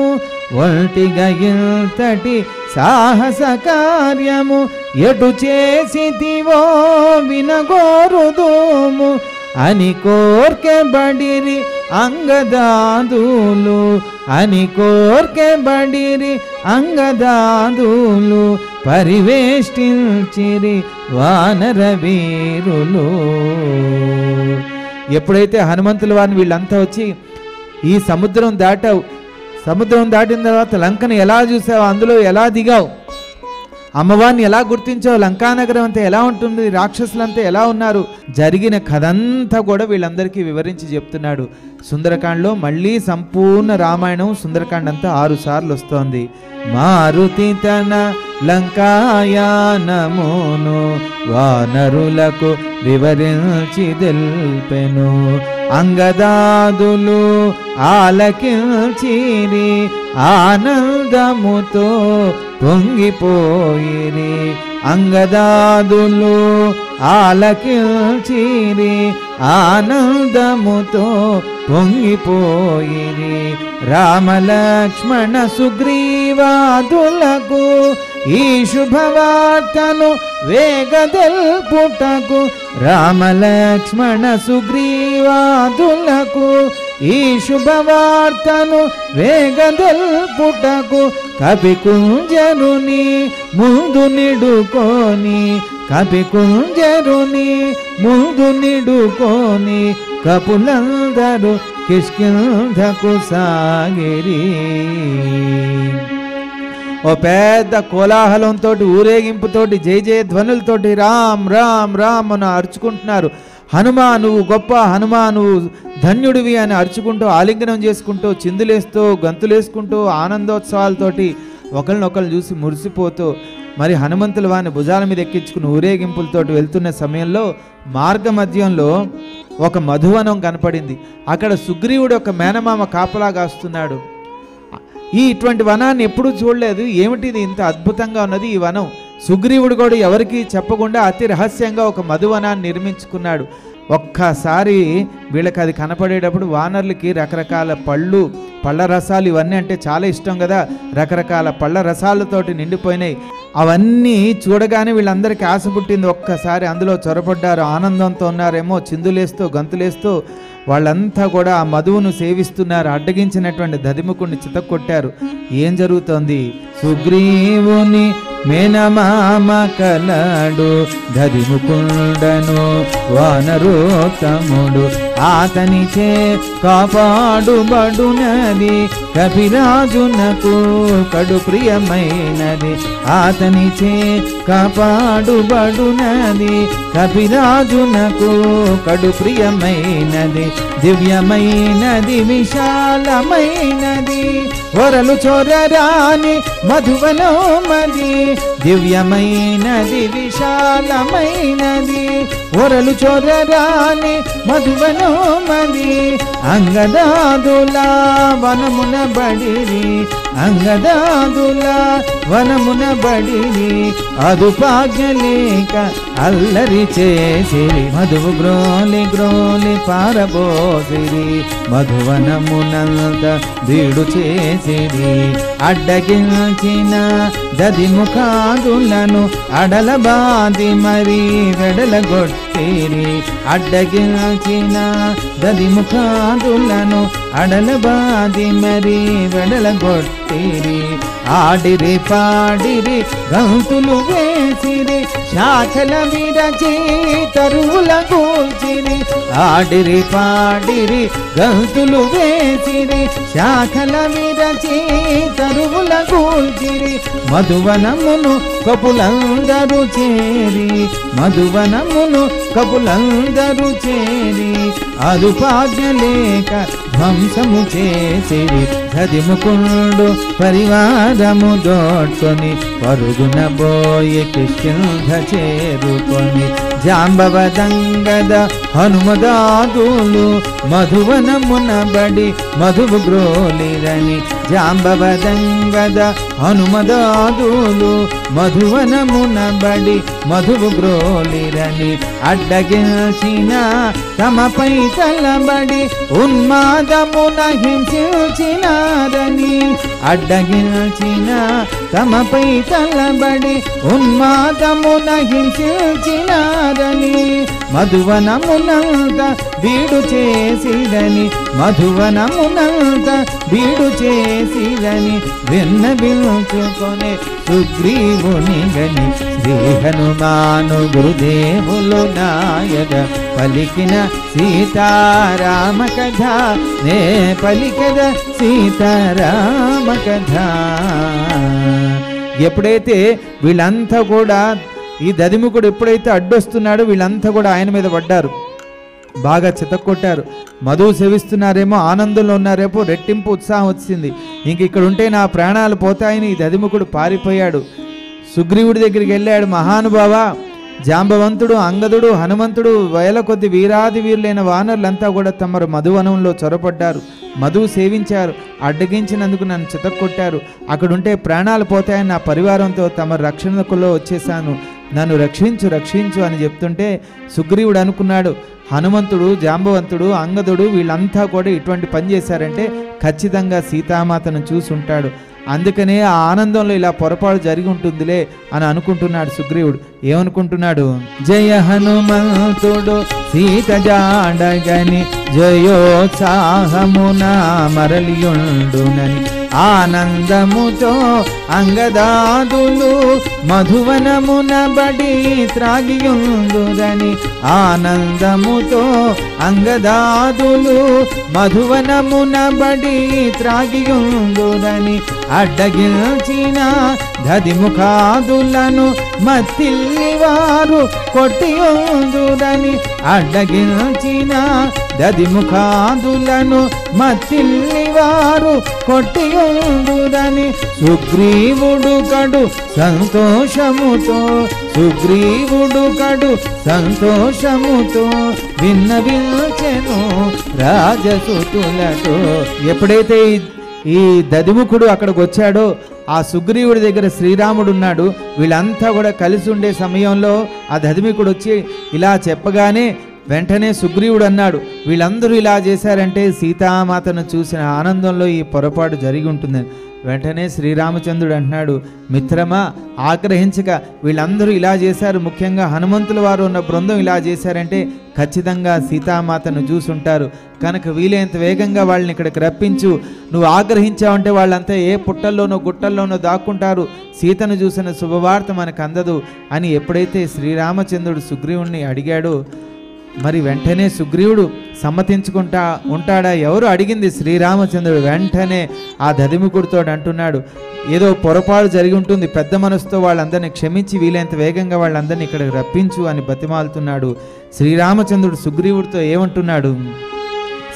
ఒంటిగా ఎంతటి సాహస కార్యము ఎటు చేసితివో వినగోరుదుము అని కోర్కె బడిరి అంగదాదులు పరివేష్టించిరి వానర వీరులు. ఎప్పుడైతే హనుమంతుల వారిని వీళ్ళంతా వచ్చి ఈ సముద్రం దాటావు, సముద్రం దాటిన తర్వాత లంకను ఎలా చూసావు, అందులో ఎలా దిగావు, అమ్మవారిని ఎలా గుర్తించావు, లంకానగరం అంతా ఎలా ఉంటుంది, రాక్షసులంతా ఎలా ఉన్నారు, జరిగిన కథంతా కూడా వీళ్ళందరికీ వివరించి చెప్తున్నాడు. సుందరకాండలో మళ్ళీ సంపూర్ణ రామాయణం సుందరకాండ అంతా 6 సార్లు వస్తోంది. మారుతి తన లంకాయానమును వానరులకు వివరించి తెల్పెను అంగదాదులు ఆలకించిరి ఆనందముతో పొంగిపోయిరి అంగదాదులు ఆలకించిరి ఆనందముతో పొంగిపోయిరి రామలక్ష్మణ సుగ్రీవాదులకు ఈ శుభవార్తను వేగదెల్పుటకు రామలక్ష్మణ సుగ్రీవాదులకు ఈ శుభవార్తను వేగదెల్పుటకు కపికుంజరుని ముందు నిడుకొని కపులందరూ కిష్కింధకు సాగిరి. ఓ పెద్ద కోలాహలంతో ఊరేగింపుతోటి జయ జయ ధ్వనులతోటి రామ్ రామ్ రామ్ అని అరుచుకుంటున్నారు. హనుమా నువ్వు గొప్ప, హనుమా నువ్వు ధన్యుడివి అని అరుచుకుంటూ ఆలింగనం చేసుకుంటూ చిందులేస్తూ గంతులేసుకుంటూ ఆనందోత్సవాలతోటి ఒకరినొకరు చూసి మురిసిపోతూ మరి హనుమంతుల వారిని భుజాల మీద ఎక్కించుకుని ఊరేగింపులతోటి వెళ్తున్న సమయంలో మార్గ మధ్యంలో ఒక మధువనం కనపడింది. అక్కడ సుగ్రీవుడు ఒక మేనమామ కాపలా కాస్తున్నాడు. ఇటువంటి వనాన్ని ఎప్పుడూ చూడలేదు, ఏమిటిది ఇంత అద్భుతంగా ఉన్నది ఈ వనం. సుగ్రీవుడు కూడా ఎవరికి చెప్పకుండా అతి రహస్యంగా ఒక మధువనాన్ని నిర్మించుకున్నాడు. ఒక్కసారి వీళ్ళకి అది కనపడేటప్పుడు వానరులకి రకరకాల పళ్ళ రసాలు ఇవన్నీ అంటే చాలా ఇష్టం కదా, రకరకాల పళ్ళ రసాలతోటి నిండిపోయినాయి. అవన్నీ చూడగానే వీళ్ళందరికీ ఆశ పుట్టింది. ఒక్కసారి అందులో చొరబడ్డారు, ఆనందంతో ఉన్నారేమో, చిందులేస్తూ గంతులేస్తూ వాళ్ళంతా కూడా ఆ మధువును సేవిస్తున్నారు. అడ్డగించినటువంటి దదిముకుడిని చితక్కొట్టారు. ఏం జరుగుతోంది? సుగ్రీవుని మేనమామ కలడు దదిముకుండను వానరోత్తముడు ఆతనిచే కాపాడుబడునది కపిరాజునకు కడు ప్రియమైనది ఆతనిచే కాపాడుబడునది కపిరాజునకు కడు ప్రియమైనది దివ్యమైనది విశాలమైనది వరలు చొరరాని మధువనమది దివ్యమైనది విశాలమైనది వరలు చొరరాని మధువనమది అంగదాదుల వనమున బడిరి అంగదాదుల వనమున బడిరి అదుపాజ్ఞలేక అల్లరి చేసిరి మధువు గ్రోలి గ్రోలి పారబోసిరి మధువనమునంత బీడు చేసిరి అడ్డగించిన దదిముఖాదులను అడలబాది మరి వెడలగొట్టిరి అడ్డగించిన దదిముఖాదులను అడలబాది మరి వెడలగొట్టిరి ఆడిరి పాడిరి గంతులు వేసిరి శాఖల విరచి తరువుల కూల్చిరి ఆడిరి పాడిరి గంతులు వేసిరి శాఖల విరచి తరువుల కూల్చిరి మధువనమును కపులందరూ చేరి మధువనమును కపులందరూ చేరి అదుపాజ్ఞలేక ధ్వంసము చేసిరి గదిముకుండు పరివారము దోడ్కొని పరుగున బోయి కిష్కింధ చేరుకొని జాంబవదంగద హనుమదాదులు మధువనమున బడి మధువు గ్రోలిరని జాంబవదంగద హనుమదాదులు మధువనమున బడి మధువు గ్రోలిరని అడ్డగించిన తమపై తలబడి ఉన్మాదమున హింసించినారని అడ్డగించిన తమపై తలబడి ఉన్మాదమున హింసించినారని మధువనమునంత బీడు చేసిరని మధువనమునంత బీడు చేసిరని విన్నవించుకొని సుగ్రీవుని గని శ్రీ హనుమాను గురుదేవులు నాయక పలికిన సీతారామ కథ నే పలికద సీతారామ కథ. ఎప్పుడైతే వీళ్ళంతా కూడా ఈ దదిముఖుడు ఎప్పుడైతే అడ్డొస్తున్నాడో వీళ్ళంతా కూడా ఆయన మీద పడ్డారు, బాగా చితక్కొట్టారు. మధువు సేవిస్తున్నారేమో, ఆనందంలో ఉన్నారేమో, రెట్టింపు ఉత్సాహం వచ్చింది. ఇంక ఇక్కడ ఉంటే నా ప్రాణాలు పోతాయని ఈ దదిముఖుడు పారిపోయాడు. సుగ్రీవుడి దగ్గరికి వెళ్ళాడు. మహానుభావ, జాంబవంతుడు, అంగదుడు, హనుమంతుడు, వేల కొద్ది వీరాది వీరులైన వానరులంతా కూడా తమరు మధువనంలో చొరపడ్డారు, మధువు సేవించారు, అడ్డగించినందుకు నన్ను చితక్కొట్టారు. అక్కడుంటే ప్రాణాలు పోతాయని నా పరివారంతో తమ రక్షణకులో వచ్చేసాను, నన్ను రక్షించు రక్షించు అని చెప్తుంటే సుగ్రీవుడు అనుకున్నాడు, హనుమంతుడు, జాంబవంతుడు, అంగదుడు వీళ్ళంతా కూడా ఇటువంటి పని చేశారంటే ఖచ్చితంగా సీతామాతను చూసి ఉంటాడు, అందుకనే ఆ ఆనందంలో ఇలా పొరపాటు జరిగి ఉంటుందిలే అని అనుకుంటున్నాడు సుగ్రీవుడు. ఏమనుకుంటున్నాడు? జయ హనుమంతుడు సీత జాడగని జయోత్సాహమున మరలియుండునని ఆనందముతో అంగదాదులు మధువనమున బడి త్రాగియుందురని ఆనందముతో అంగదాదులు మధువనమున బడి త్రాగియుందురని అడ్డగించిన దదిముఖాదులను మత్తిల్లివారు కొట్టియుందురని అడ్డగించిన దదిముఖాదులను మత్తిల్లివారు కొట్టియుందురని సుగ్రీవుడు కడు సంతోషముతో సుగ్రీవుడు కడు సంతోషముతో విన్నవించెను రాజసుతులతో. ఎప్పుడైతే ఈ దదిముఖుడు అక్కడికి వచ్చాడో ఆ సుగ్రీవుడి దగ్గర శ్రీరాముడు ఉన్నాడు. వీళ్ళంతా కూడా కలిసి ఉండే సమయంలో ఆ దదిముఖుడు వచ్చి ఇలా చెప్పగానే వెంటనే సుగ్రీవుడు అన్నాడు, వీళ్ళందరూ ఇలా చేశారంటే సీతామాతను చూసిన ఆనందంలో ఈ పొరపాటు జరిగి ఉంటుందని. వెంటనే శ్రీరామచంద్రుడు అంటున్నాడు, మిత్రమా ఆగ్రహించక వీళ్ళందరూ ఇలా చేశారు, ముఖ్యంగా హనుమంతుల వారు ఉన్న బృందం ఇలా చేశారంటే ఖచ్చితంగా సీతామాతను చూసుంటారు కనుక వీలైనంత వేగంగా వాళ్ళని ఇక్కడికి రప్పించు. నువ్వు ఆగ్రహించావంటే వాళ్ళంతా ఏ పుట్టల్లోనో గుట్టల్లోనో దాక్కుంటారు, సీతను చూసిన శుభవార్త మనకు అందదు అని ఎప్పుడైతే శ్రీరామచంద్రుడు సుగ్రీవుణ్ణి అడిగాడో మరి వెంటనే సుగ్రీవుడు సమ్మతించుకుంటా ఉంటాడా? ఎవరు అడిగింది? శ్రీరామచంద్రుడు. వెంటనే ఆ దదిముకుడితో అంటున్నాడు, ఏదో పొరపాటు జరిగి ఉంటుంది, పెద్ద మనసుతో వాళ్ళందరినీ క్షమించి వీలైనంత వేగంగా వాళ్ళందరినీ ఇక్కడికి రప్పించు అని బతిమాలుతున్నాడు. శ్రీరామచంద్రుడు సుగ్రీవుడితో ఏమంటున్నాడు?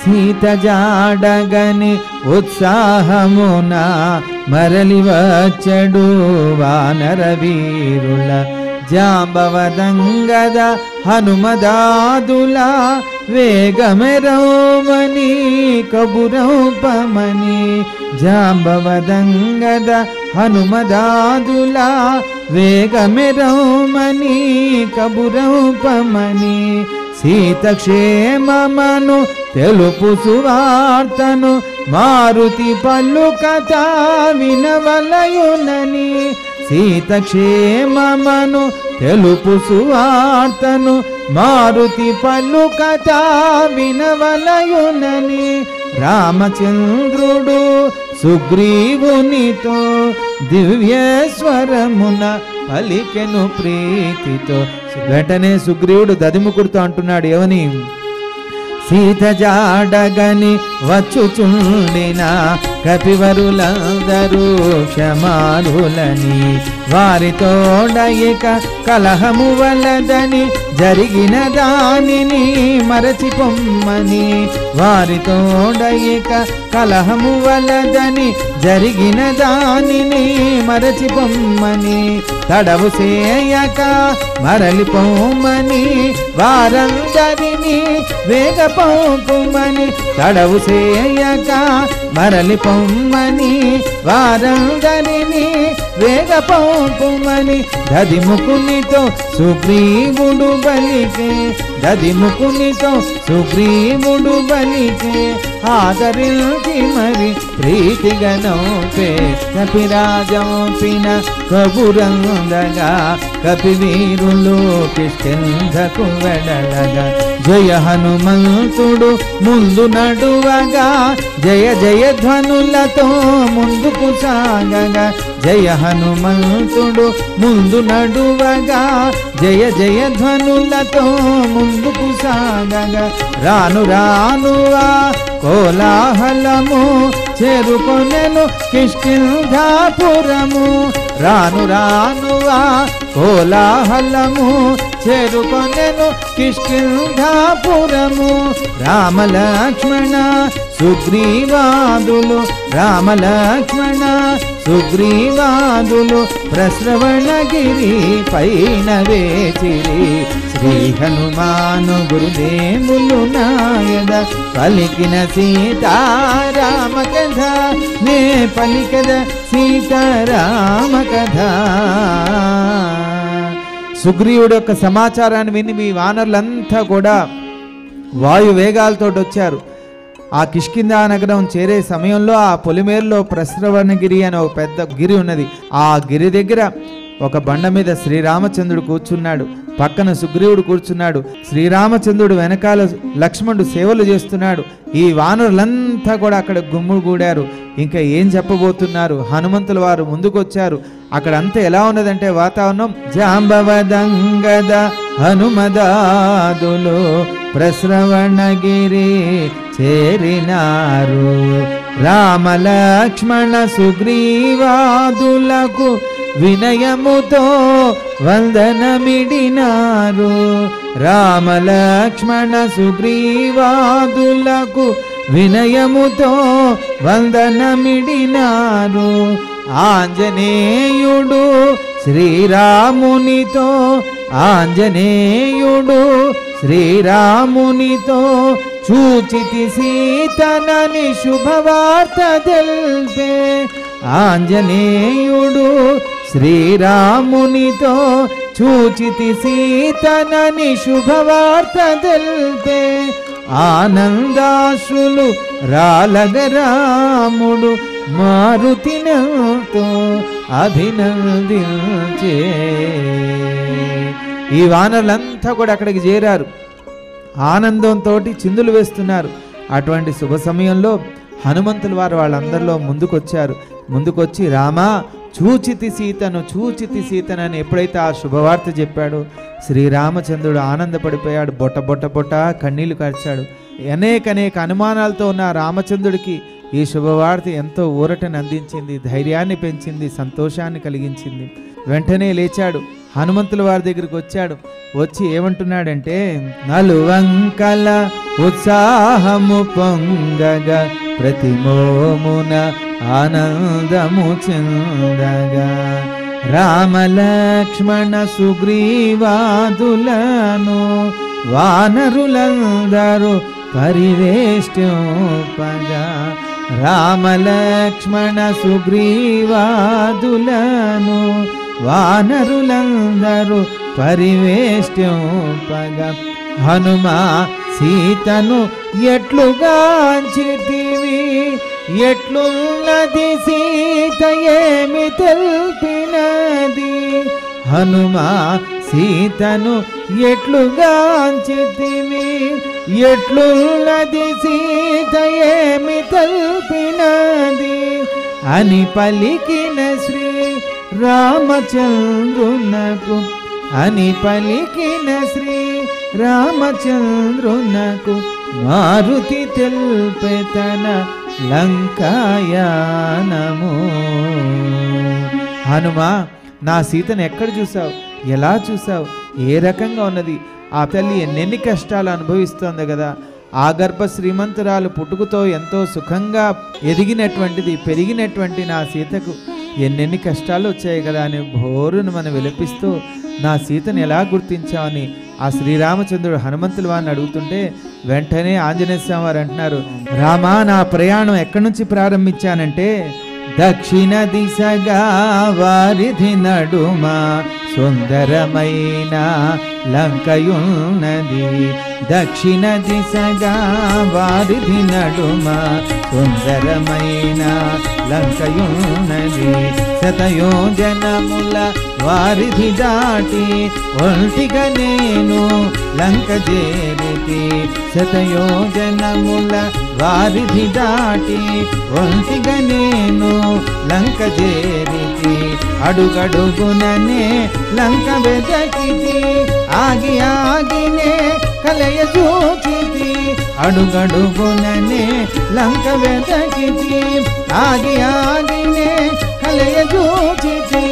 సీత జాడగని ఉత్సాహమున మరలి వచ్చడు వానర వీరుల జాంబవదంగద హనుమదాదుల వేగమెరవమని కబురౌపమని. జాంబవదంగద హనుమదాదుల వేగమెరవమని కబురౌపమని. సీతక్షేమమను తెలుపు సువార్తను మారుతి పలుకత వినవలయునని. సీతక్షేమమను తెలుపు సువార్తను మారుతి పలుకత వినవలయునని. రామచంద్రుడు సుగ్రీవునితో దివ్యేశ్వరమున పలికెను ప్రీతితో. వెంటనే సుగ్రీవుడు దదిముకుడితో అంటున్నాడు, ఏమని? సీత జాడగని వచ్చుచుండిన కపివరులందరూ క్షమారులని. వారితోడయిక కలహము వలదని జరిగిన దానిని మరచిపొమ్మని. వారితోడయిక కలహము వలదని జరిగిన దానిని మరచిపొమ్మని. తడవు చేయక మరలిపోమని వారందరినీ వేగపోమని. తడవు చేయక మరలిపోమని వారందరినీ వేగపోమని. దదిముకునితో సుగ్రీవుడు బలికే. దదిముకునితో సుగ్రీవుడు బలికే. ఆదరించి మరి ప్రీతిగా నౌపే కపిరాజంపిన కబురందగా. కపివీరులు కిష్కింధకు వెడలగా. జయ హనుమంతుడు ముందు నడువగా. జయ జయ ధ్వనులతో ముందుకు సాగగా. జయ హనుమంతుడు ముందు నడువగా. జయ జయ ధ్వనులతో ముందుకు సాగగా. రాను రానువా కోలాహలము చేరుకొనెను కిష్కింధాపురము. రాను రానువా కోలాహలము చేరుకొనెను కిష్కింధాపురము. రామలక్ష్మణ సుగ్రీవాదులు. రామలక్ష్మణ సుగ్రీవాదులు ప్రశ్రవణగిరి పైన వేచిరి. శ్రీ హనుమాను గురుదేవులు నాయద పలికిన సీతారామ కథ. నే పలికద సీతారామ కథ. సుగ్రీవుడు యొక్క సమాచారాన్ని విని మీ వానరులంతా కూడా వాయు వేగాలతో వచ్చారు. ఆ కిష్కింధా నగరం చేరే సమయంలో ఆ పొలిమేరులో ప్రశ్రవణగిరి అనే ఒక పెద్ద గిరి ఉన్నది. ఆ గిరి దగ్గర ఒక బండ మీద శ్రీరామచంద్రుడు కూర్చున్నాడు. పక్కన సుగ్రీవుడు కూర్చున్నాడు. శ్రీరామచంద్రుడు వెనకాల లక్ష్మణుడు సేవలు చేస్తున్నాడు. ఈ వానరులంతా కూడా అక్కడ గుమ్ముగూడారు. ఇంకా ఏం చెప్పబోతున్నారు? హనుమంతుల వారు ముందుకొచ్చారు. అక్కడ అంతా ఎలా ఉన్నదంటే వాతావరణం. జాంబవదంగద హనుమదాదులు ప్రశ్రవణగిరి చేరినారు. రామలక్ష్మణ సుగ్రీవాదులకు వినయముతో వందనమిడినారు. రామలక్ష్మణ సుగ్రీవాదులకు వినయముతో వందనమిడినారు. ఆంజనేయుడు శ్రీరామునితో. ఆంజనేయుడు శ్రీరామునితో చూచితి సీతనని శుభవార్త తెల్పే. ఆంజనేయుడు శ్రీరామునితో చూచితి సీతనని శుభవార్త తెల్పే. ఆనందాశ్రులు రాలగరాముడు మారుతినతో అభినందించే. ఈ వానరులంతా కూడా అక్కడికి చేరారు. ఆనందంతో చిందులు వేస్తున్నారు. అటువంటి శుభ సమయంలో హనుమంతుల వారు వాళ్ళందరిలో ముందుకొచ్చారు. ముందుకొచ్చి రామా చూచితి సీతను అని ఎప్పుడైతే ఆ శుభవార్త చెప్పాడో శ్రీరామచంద్రుడు ఆనందపడిపోయాడు. బొట్ట బొట్ట బొట్ట కన్నీళ్లు కార్చాడు. అనేక అనుమానాలతో ఉన్న రామచంద్రుడికి ఈ శుభవార్త ఎంతో ఊరటను అందించింది, ధైర్యాన్ని పెంచింది, సంతోషాన్ని కలిగించింది. వెంటనే లేచాడు, హనుమంతుల వారి దగ్గరికి వచ్చాడు. వచ్చి ఏమంటున్నాడంటే, నలువంకల ఉత్సాహము పొంగగా ప్రతిమోమున ఆనందము చెందగా రామలక్ష్మణ సుగ్రీవాదులను వానరులందరూ పరివేష్టింపగా రామలక్ష్మణ సుగ్రీవాదులను వానరులందరూ పరివేష్టింపగా హనుమా సీతను ఎట్లుగాంచితివి, ఎట్లున్నది సీత ఏమి తెల్పినది. హనుమా సీతను ఎట్లుగాంచితివి, ఎట్లున్నది సీత ఏమి తెల్పినది అని పలికిన శ్రీ రామచంద్రునకు, అని పలికిన శ్రీ రామచంద్రునకు మారుతి తెల్పె తన లంకాయానము. హనుమా, నా సీతను ఎక్కడ చూసావు, ఎలా చూసావు, ఏ రకంగా ఉన్నది? ఆ తల్లి ఎన్నెన్ని కష్టాలు అనుభవిస్తోంది కదా. ఆ గర్భ శ్రీమంతురాలు పుట్టుకతో ఎంతో సుఖంగా ఎదిగినటువంటిది, పెరిగినటువంటి నా సీతకు ఎన్నెన్ని కష్టాలు వచ్చాయి కదా అని భోరును మనం విలపిస్తూ నా సీతను ఎలా గుర్తించామని ఆ శ్రీరామచంద్రుడు హనుమంతుల వారిని అడుగుతుంటే వెంటనే ఆంజనేయ స్వామి వారు అంటున్నారు, రామా, నా ప్రయాణం ఎక్కడి నుంచి ప్రారంభించానంటే దక్షిణ దిశగా వారిధి నడుమ సుందరమైన లంకయున్నది. దక్షిణ దిశగా వారిధి నడుమ సుందరమైన లంకయున్నది. శతయోజనముల వారిధి దాటి ఒంటిగా నేను లంక చేరితి. శతయోజనముల వారిధి దాటి ఒంటిగా నేను లంక చేరితి. అడుగడుగుననే లంక వెదకితి, ఆగి ఆగినే కలయ చూచితి. అడుగడుగుననే లంక వెదకితి, ఆగి ఆగినే కలయ చూచితి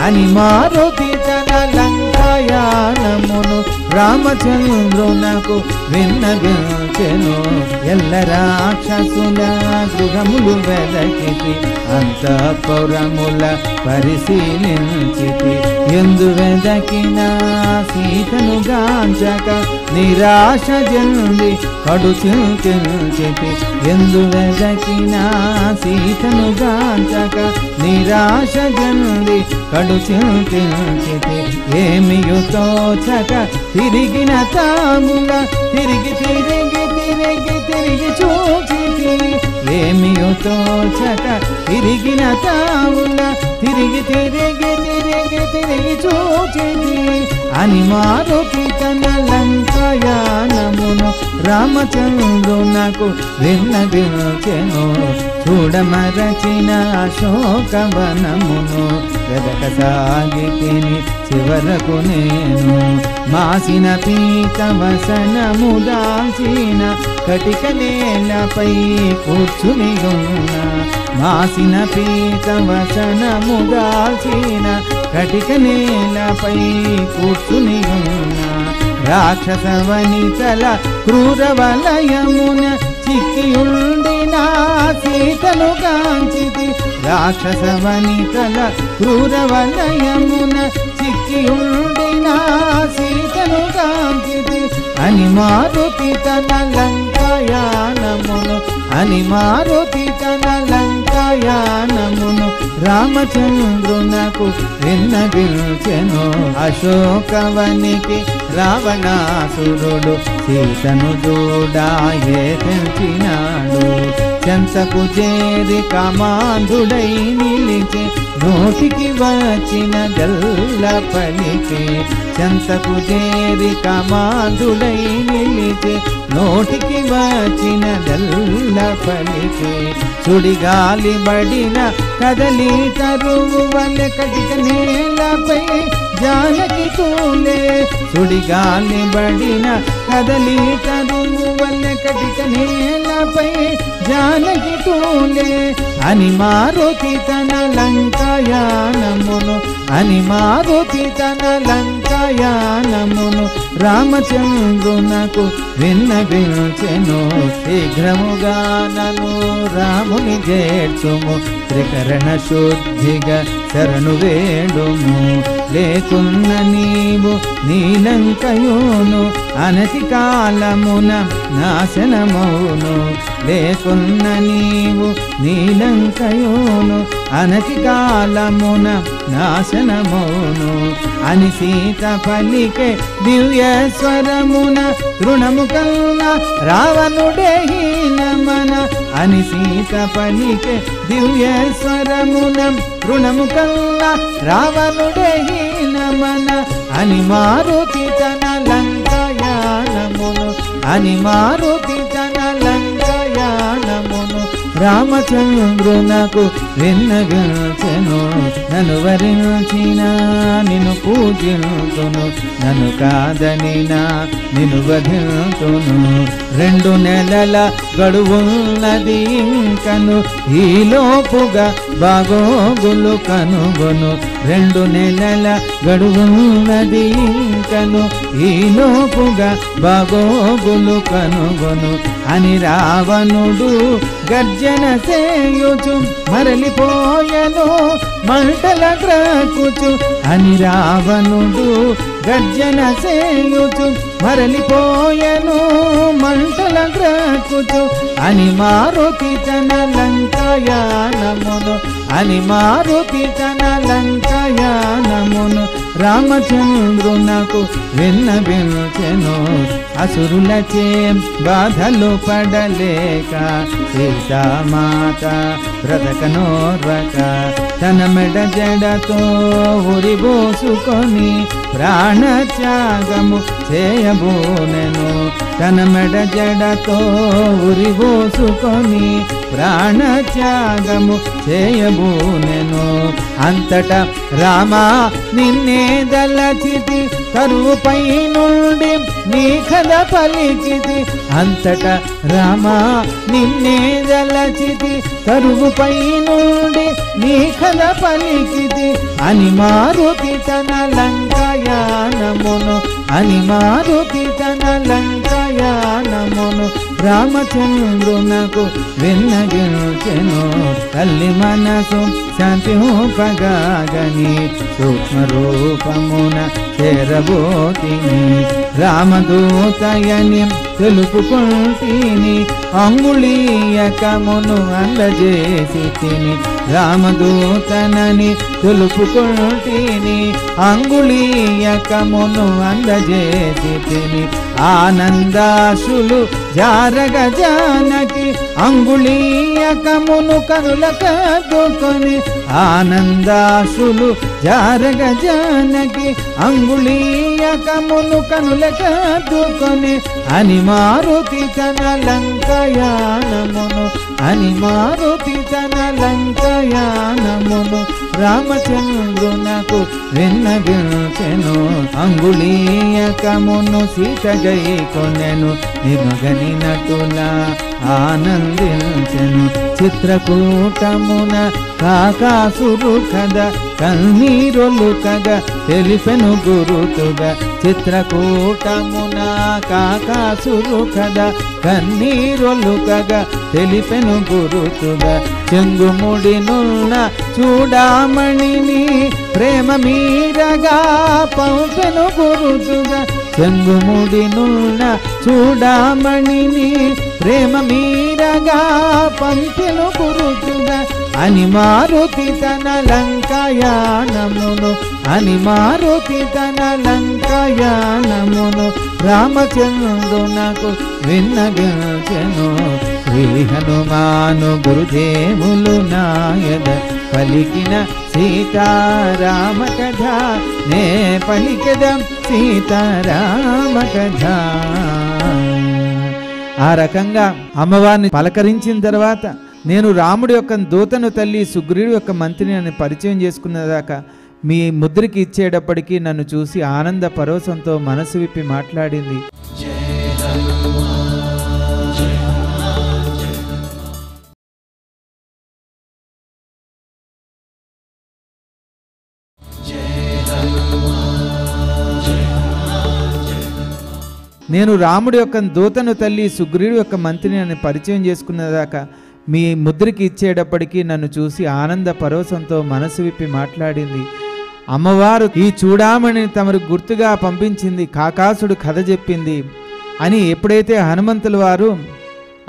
అని మారుతి తన లంకాయానమును రామచంద్రునకు విన్నవించెను. ఎల్ల రాక్షసుల గృహములు వెదకితి, అంతఃపురముల పరిశీలించితి. ఎందు వెదకిన సీతను గాంచక నిరాశ చెంది కడు చింతించితి. ఎందు వెదకిన సీతను గాంచక నిరాశ చెంది కడు చింతించితి. ఏమియు తోచక తిరిగిన తాముల తిరిగి తిరిగి తిరిగి తిరిగి చూచితి. ఏమియు తోచక తిరిగిన తాముల తిరిగి తిరిగి తిరిగి తిరిగి చూచితి అని మారుతి తన లంకాయానమును రామచంద్రునకు విన్నవించెను. చూడమరచిన అశోకవనమును వెదకసాగితిని చివరకు నేను. మాసిన పీతవసనము దాల్చిన కటిక నేలపై కూర్చుని ఉన్న. మాసిన పీతవసనము దాల్చిన కటిక నేలపై కూర్చుని ఉన్న. రాక్షస వనితల క్రూర వలయమున చిక్కియుండిన సీతను కాంచితి. రాక్షస వనితల క్రూర వలయమున చిక్కియుండిన సీతను కాంచితి అని మారుతి తన లంకాయానమును, అని మారుతి తన లంకాయానమును రామచంద్రునకు విన్నవించెను. అశోకవనికి రావణాసురుడు సీతను చూడాయే తెంచినాడు. చెంతకు చేరి కామాంధుడై నిలిచి నోటికి వచ్చిన గల్ల పలికే. చెంతకు చేరి కామాంధుడై నిలిచి నోటికి వచ్చిన గల్ల పలికి సుడిగాలి బడిన కదలి తరువు వలె కటిక నేలపై జానకి తూలే సుడిగాలి బడిన కదలి తరువు వలె కటిక నేలపై జానకి తూలే అని మారుతి తన లంకాయానమును అని మారుతి తన లంకాయానమును రామచంద్రునకు విన్నవించెను శీఘ్రముగా నను రాముని చేర్చుము త్రికరణ శుద్ధిగా శరణు వేడుము లేకున్న నీవు నీలంకయోను అనతి కాలమున నాశనమౌను లేకున్న నీవు నీలంకయోను అనతి కాలమున నాశనమౌను అని సీత పలికే దివ్య స్వరమున తృణము కన్నా రావణుడే హీనమన అని సీత పలికే దివ్య స్వరమున తృణము కన్నా రావణుడే హీనమన అని మారుతి తన లంకాయానమును అని మారుతి తన లంకాయానమును రామచంద్రునకు విన్నవించెను నన్ను వరించిన నిన్ను పూజింతును నన్ను కాదనినా నిన్ను వధింతును 2 నెలల గడువున్నది ఇంకను ఈలోపుగా బాగోగులు కనుగొను 2 నెలల గడువున్నది ఇంకను ఈలోపుగా బాగోగులు కనుగొను అని రావణుడు గర్జన చేయుచు మరలిపోయెను మంటల గ్రాకుచు అని రావణుడు గర్జన చేయుచు మరలిపోయెను మంటల గ్రాకుచు అని మారుతి తన లంకాయానమును అని మారుతి తన లంకాయానమును రామచంద్రునకు విన్నవించెను అసురులచే బాధలు పడలేక సీతామాత బ్రతకనోర్వక తన మెడ జడతో ఉరిబోసుకొని ప్రాణత్యాగము చేయబోనెను తన మెడ జడతో ఉరిబోసుకొని ప్రాణత్యాగము చేయబోనెను అంతటా రామా నిన్నే దలచితి కరువుపై నుండి నీ కథ పలికితి అంతటా రామా నిన్నే దలచితి కరువుపై నుండి నీ కథ పలికితి అని మారుతి తన లంకాయానమును అని మారుతి తన లంకాయానమును రామచంద్రునకు విన్నవించెను తల్లి మనసు శాంతింపగాగని సూక్ష్మ రూపమున చేరబోతిని రామదూతయని తెలుపుకుంటిని అంగుళీయకమును అందజేసి తిని రామదూతనని తెలుపుకుంటిని అంగుళీయకమును అందజేసి తిని ఆనందాశులు జారగ జానకి అంగుళీయకమును కనులకద్దుకొని ఆనందాశులు జారగ జానకి అంగుళీయకమును కనులకద్దుకొని అని మారుతి తన లంకాయానమును అని మారుతి తన లంకాయానమును రామచంద్రునకు విన్నవించెను అంగుళీయకమును సీతగై కొనెను నిమగనినటులా ఆనందించెను చిత్రకూటమున కాకాసురు కథ కన్నీరొలుకగా తెలిపెను గురుతుగా చిత్రకూటమున కాకాసురు కథ కన్నీరొలుకగా తెలిపెను గురుతుగా చెంగుముడినున్న చూడామణిని ప్రేమ మీరగా పంపెను గురుతుగా చెంగుముడినున్న చూడామణిని ప్రేమ మీరగా పంపెను గురుతుగా అని మారుతి తన లంకాయానమును అని మారుతి తన లంకాయానమును రామచంద్రునకు విన్నవించెను శ్రీ హనుమాను గురుదేవులు నాయన పలికిన సీతారామ కథ నే పలికెదం సీతారామ కథ ఆ రకంగా అమ్మవారిని పలకరించిన తర్వాత నేను రాముడి యొక్క దూతను తల్లి సుగ్రీవుడి యొక్క మంత్రిని అని పరిచయం చేసుకున్నదాకా మీ ముద్రకి ఇచ్చేటప్పటికీ నన్ను చూసి ఆనంద పరవశంతో మనసు విప్పి మాట్లాడింది. నేను రాముడి యొక్క దూతను తల్లి సుగ్రీవుడి యొక్క మంత్రిని అని పరిచయం చేసుకున్నదాకా మీ ముద్రకి ఇచ్చేటప్పటికీ నన్ను చూసి ఆనంద పరవశంతో మనసు విప్పి మాట్లాడింది. అమ్మవారు ఈ చూడామణిని తమరు గుర్తుగా పంపించింది, కాకాసుడు కథ చెప్పింది అని ఎప్పుడైతే హనుమంతుల వారు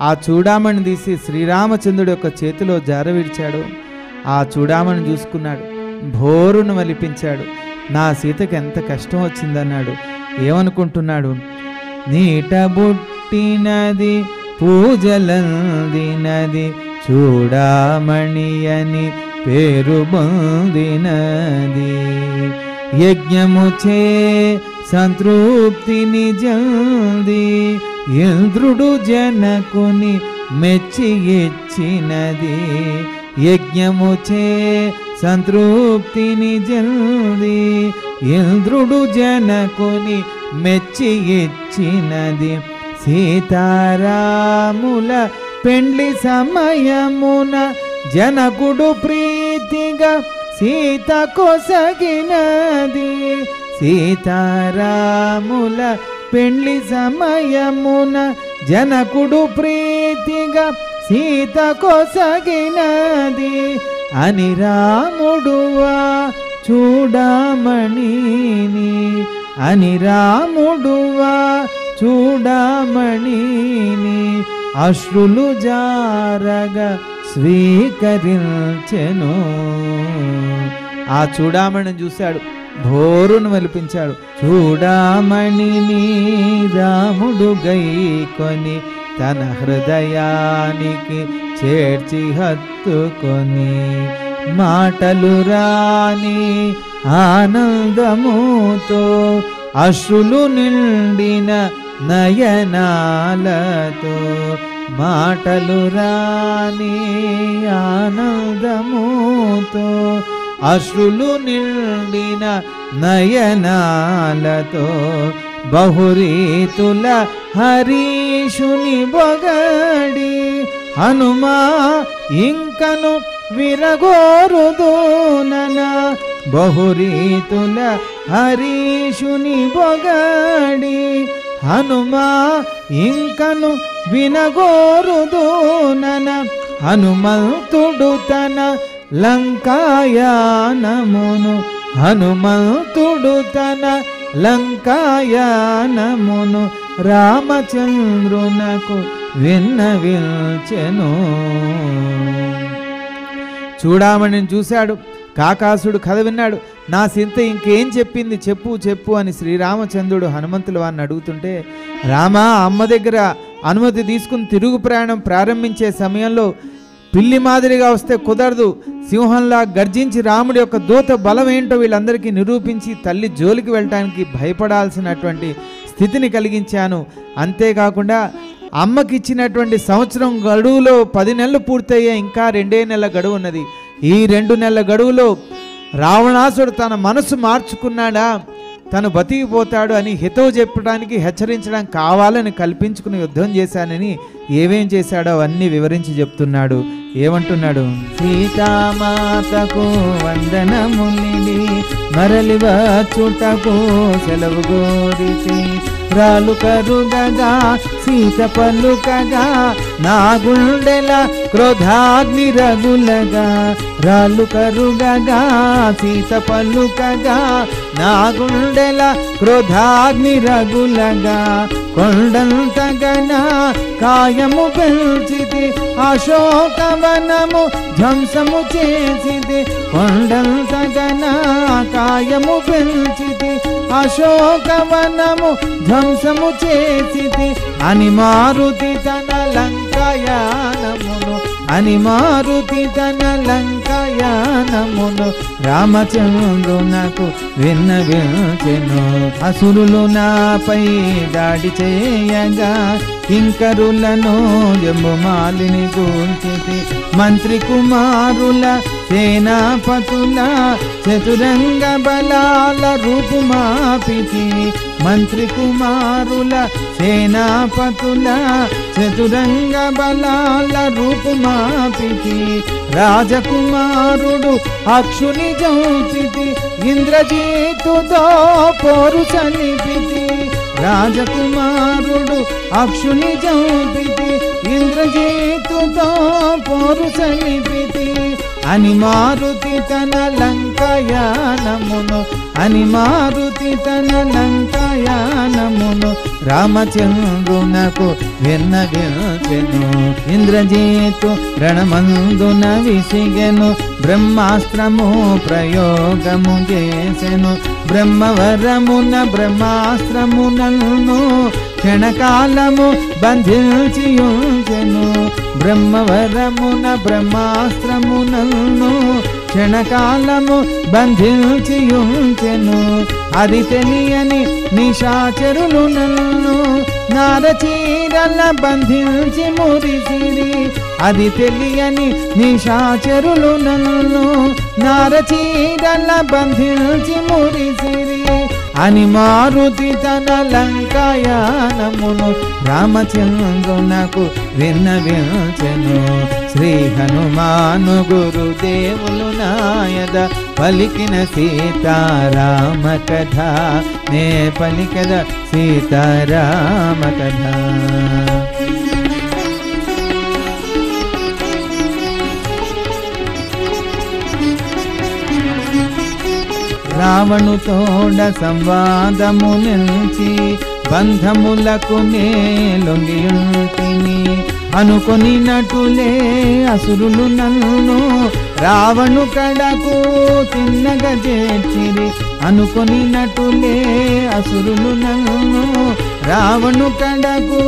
ఆ చూడామణి తీసి శ్రీరామచంద్రుడి యొక్క చేతిలో జారవిడిచాడో ఆ చూడామణి చూసుకున్నాడు, భోరును మలిపించాడు. నా సీతకి ఎంత కష్టం వచ్చిందన్నాడు. ఏమనుకుంటున్నాడు? నీట బుట్టినది పూజలందినది చూడామణి అని పేరు పొందినది, యజ్ఞముచే సంతృప్తిని జల్ది ఇంద్రుడు జనకుని మెచ్చి ఇచ్చినది, యజ్ఞముచే సంతృప్తిని జల్ది ఇంద్రుడు జనకుని మెచ్చి ఇచ్చినది, సీతారాముల పెండ్లి సమయమున జనకుడు ప్రీతిగా సీత కొసగినది, సీతారాముల పెండ్లి సమయమున జనకుడు ప్రీతిగా సీత కొసగినది అని రాముడువా చూడామణిని, అని రాముడువా చూడామణిని అశ్రులు జారగా స్వీకరించెను. ఆ చూడామణిని చూశాడు, భోరును మలిపించాడు. చూడామణిని రాముడు గైకొని తన హృదయానికి చేర్చి హత్తుకొని మాటలు రాని ఆనందముతో అశ్రులు నిండిన నయనాలతో, మాటలు రాని ఆనందముతో అశ్రులు నిండిన నయనాలతో బహురీతుల హరీషుని బొగడి హనుమా ఇంకను విరగోరుదోనన, బహురీతుల హరీషుని బొగడి హనుమా ఇంకను వినగోరుదోనన, హనుమంతుడు తన లంకాయానమును, హనుమంతుడు తన లంకాయానమును రామచంద్రునకు విన్నవిల్చెను. చూడామణిని చూశాడు, కాకాసుడు కథ విన్నాడు. నా సింత ఇంకేం చెప్పింది చెప్పు చెప్పు అని శ్రీరామచంద్రుడు హనుమంతుల వారిని అడుగుతుంటే, రామా అమ్మ దగ్గర అనుమతి తీసుకుని తిరుగు ప్రయాణం ప్రారంభించే సమయంలో పిల్లి మాదిరిగా వస్తే కుదరదు, సింహంలా గర్జించి రాముడి యొక్క దూత బలం ఏంటో వీళ్ళందరికీ నిరూపించి తల్లి జోలికి వెళ్ళటానికి భయపడాల్సినటువంటి స్థితిని కలిగించాను. అంతేకాకుండా అమ్మకి ఇచ్చినటువంటి సంవత్సరం గడువులో 10 నెలలు పూర్తయ్యే ఇంకా 2 నెలల గడువు ఉన్నది. ఈ 2 నెలల గడువులో రావణాసుడు తన మనసు మార్చుకున్నాడా, తను బతికిపోతాడు అని హితవు చెప్పడానికి హెచ్చరించడానికి కావాలని కల్పించుకుని యుద్ధం చేశానని ఏమేం చేశాడో అవన్నీ వివరించి చెప్తున్నాడు. ఏమంటున్నాడు? సీతామాతకు వందనమునిడి మరలి వచ్చుటకు సెలవు గోరితే, రాలు కరుగగా సీత పలుకగా నా గుండెల క్రోధాగ్ని రగులగా, రాలు కరుగగా సీత పలుకగా నా గుండెల క్రోధాగ్ని రగులగా, కొండంతగన కాయము పెంచితి అశోకవనము ధ్వంసము చేసితి, కొండంతగన కాయము పెంచితి అశోకవనము ధ్వంసము చేసితి, అని మారుతి తన లంకాయానమును, అని మారుతి తన లంకాయానమును లంకాయానమును రామచంద్రునకు విన్నవించెను. అసురులు నాపై దాడి చేయగా కింకరులను జంబుమాలిని గూల్చితి. మంత్రి కుమారుల సేనాపతుల చతురంగ బలాల రూపుమాపితి. మంత్రి కుమారుల సేనాపతుల చతురంగ బలాల రూపుమాపితి. రాజకుమారుడు అక్షుని జంపితి. ఇంద్రజీతుతో పోరు సలిపితి. రాజకుమారుడు అక్షుని జంపితి. ఇంద్రజీతుతో పోరు సలిపితి. అని మారుతి తన లంకాయానమును అని మారుతి తన లంకాయానమును రామచంద్రునకు విన్నవించెను. ఇంద్రజీతు రణమందున విసిగెను. బ్రహ్మాస్త్రము ప్రయోగము చేసెను. బ్రహ్మవరమున బ్రహ్మాస్త్రమునను క్షణకాలము బంధించి ఉంచెను. బ్రహ్మవరమున బ్రహ్మాస్త్రమునను క్షణకాలము బంధించి ఉంచెను. అది తెలియని నిశాచరులు నన్ను నారచీరల బంధించి మురిసిరి. అది తెలియని నిశాచరులు నన్ను నారచీరల బంధించి మురిసిరి. అని మారుతి తన లంకాయానమును రామచంద్రునకు విన్నవించెను. శ్రీ హనుమాను గురుదేవులు నాయద పలికిన సీతారామ కథ నే పలికద సీతారామ కథ. రావణుతోడ సంవాదము నుంచి బంధములకు నే లొంగియుంటిని. అనుకొనినటులే అసురులు నన్ను రావణు కడకు తిన్నగా చేర్చిరి. అనుకొనినటులే అసురులు నన్ను రావణు కడకు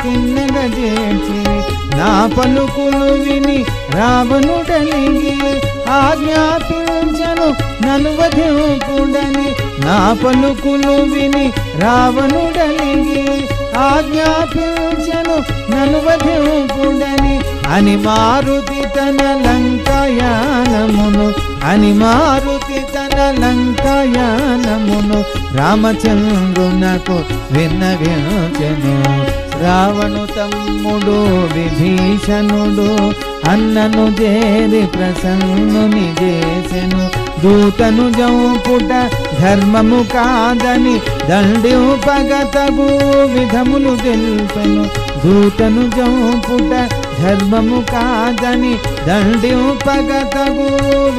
తిన్నగా చేర్చిరి. నా పలుకులు విని రావణుడలిగి ఆజ్ఞాపించను నన్ను వధింపుడని. నా పలుకులు విని రావణుడలిగి ఆజ్ఞాపించను నన్ను వధింపుడని. అని మారుతి తన లంకాయానమును అని మారుతి తన లంకాయానమును రామచంద్రునకు విన్నవించెను. రావణు తమ్ముడు విభీషణుడు అన్నను చేరి ప్రసన్నుని చేసెను. దూతను జంపుట ధర్మము కాదని దండింపగతగు విధములు తెలుపెను. దూతను జంపుట ధర్మము కాదని దండింపగతగు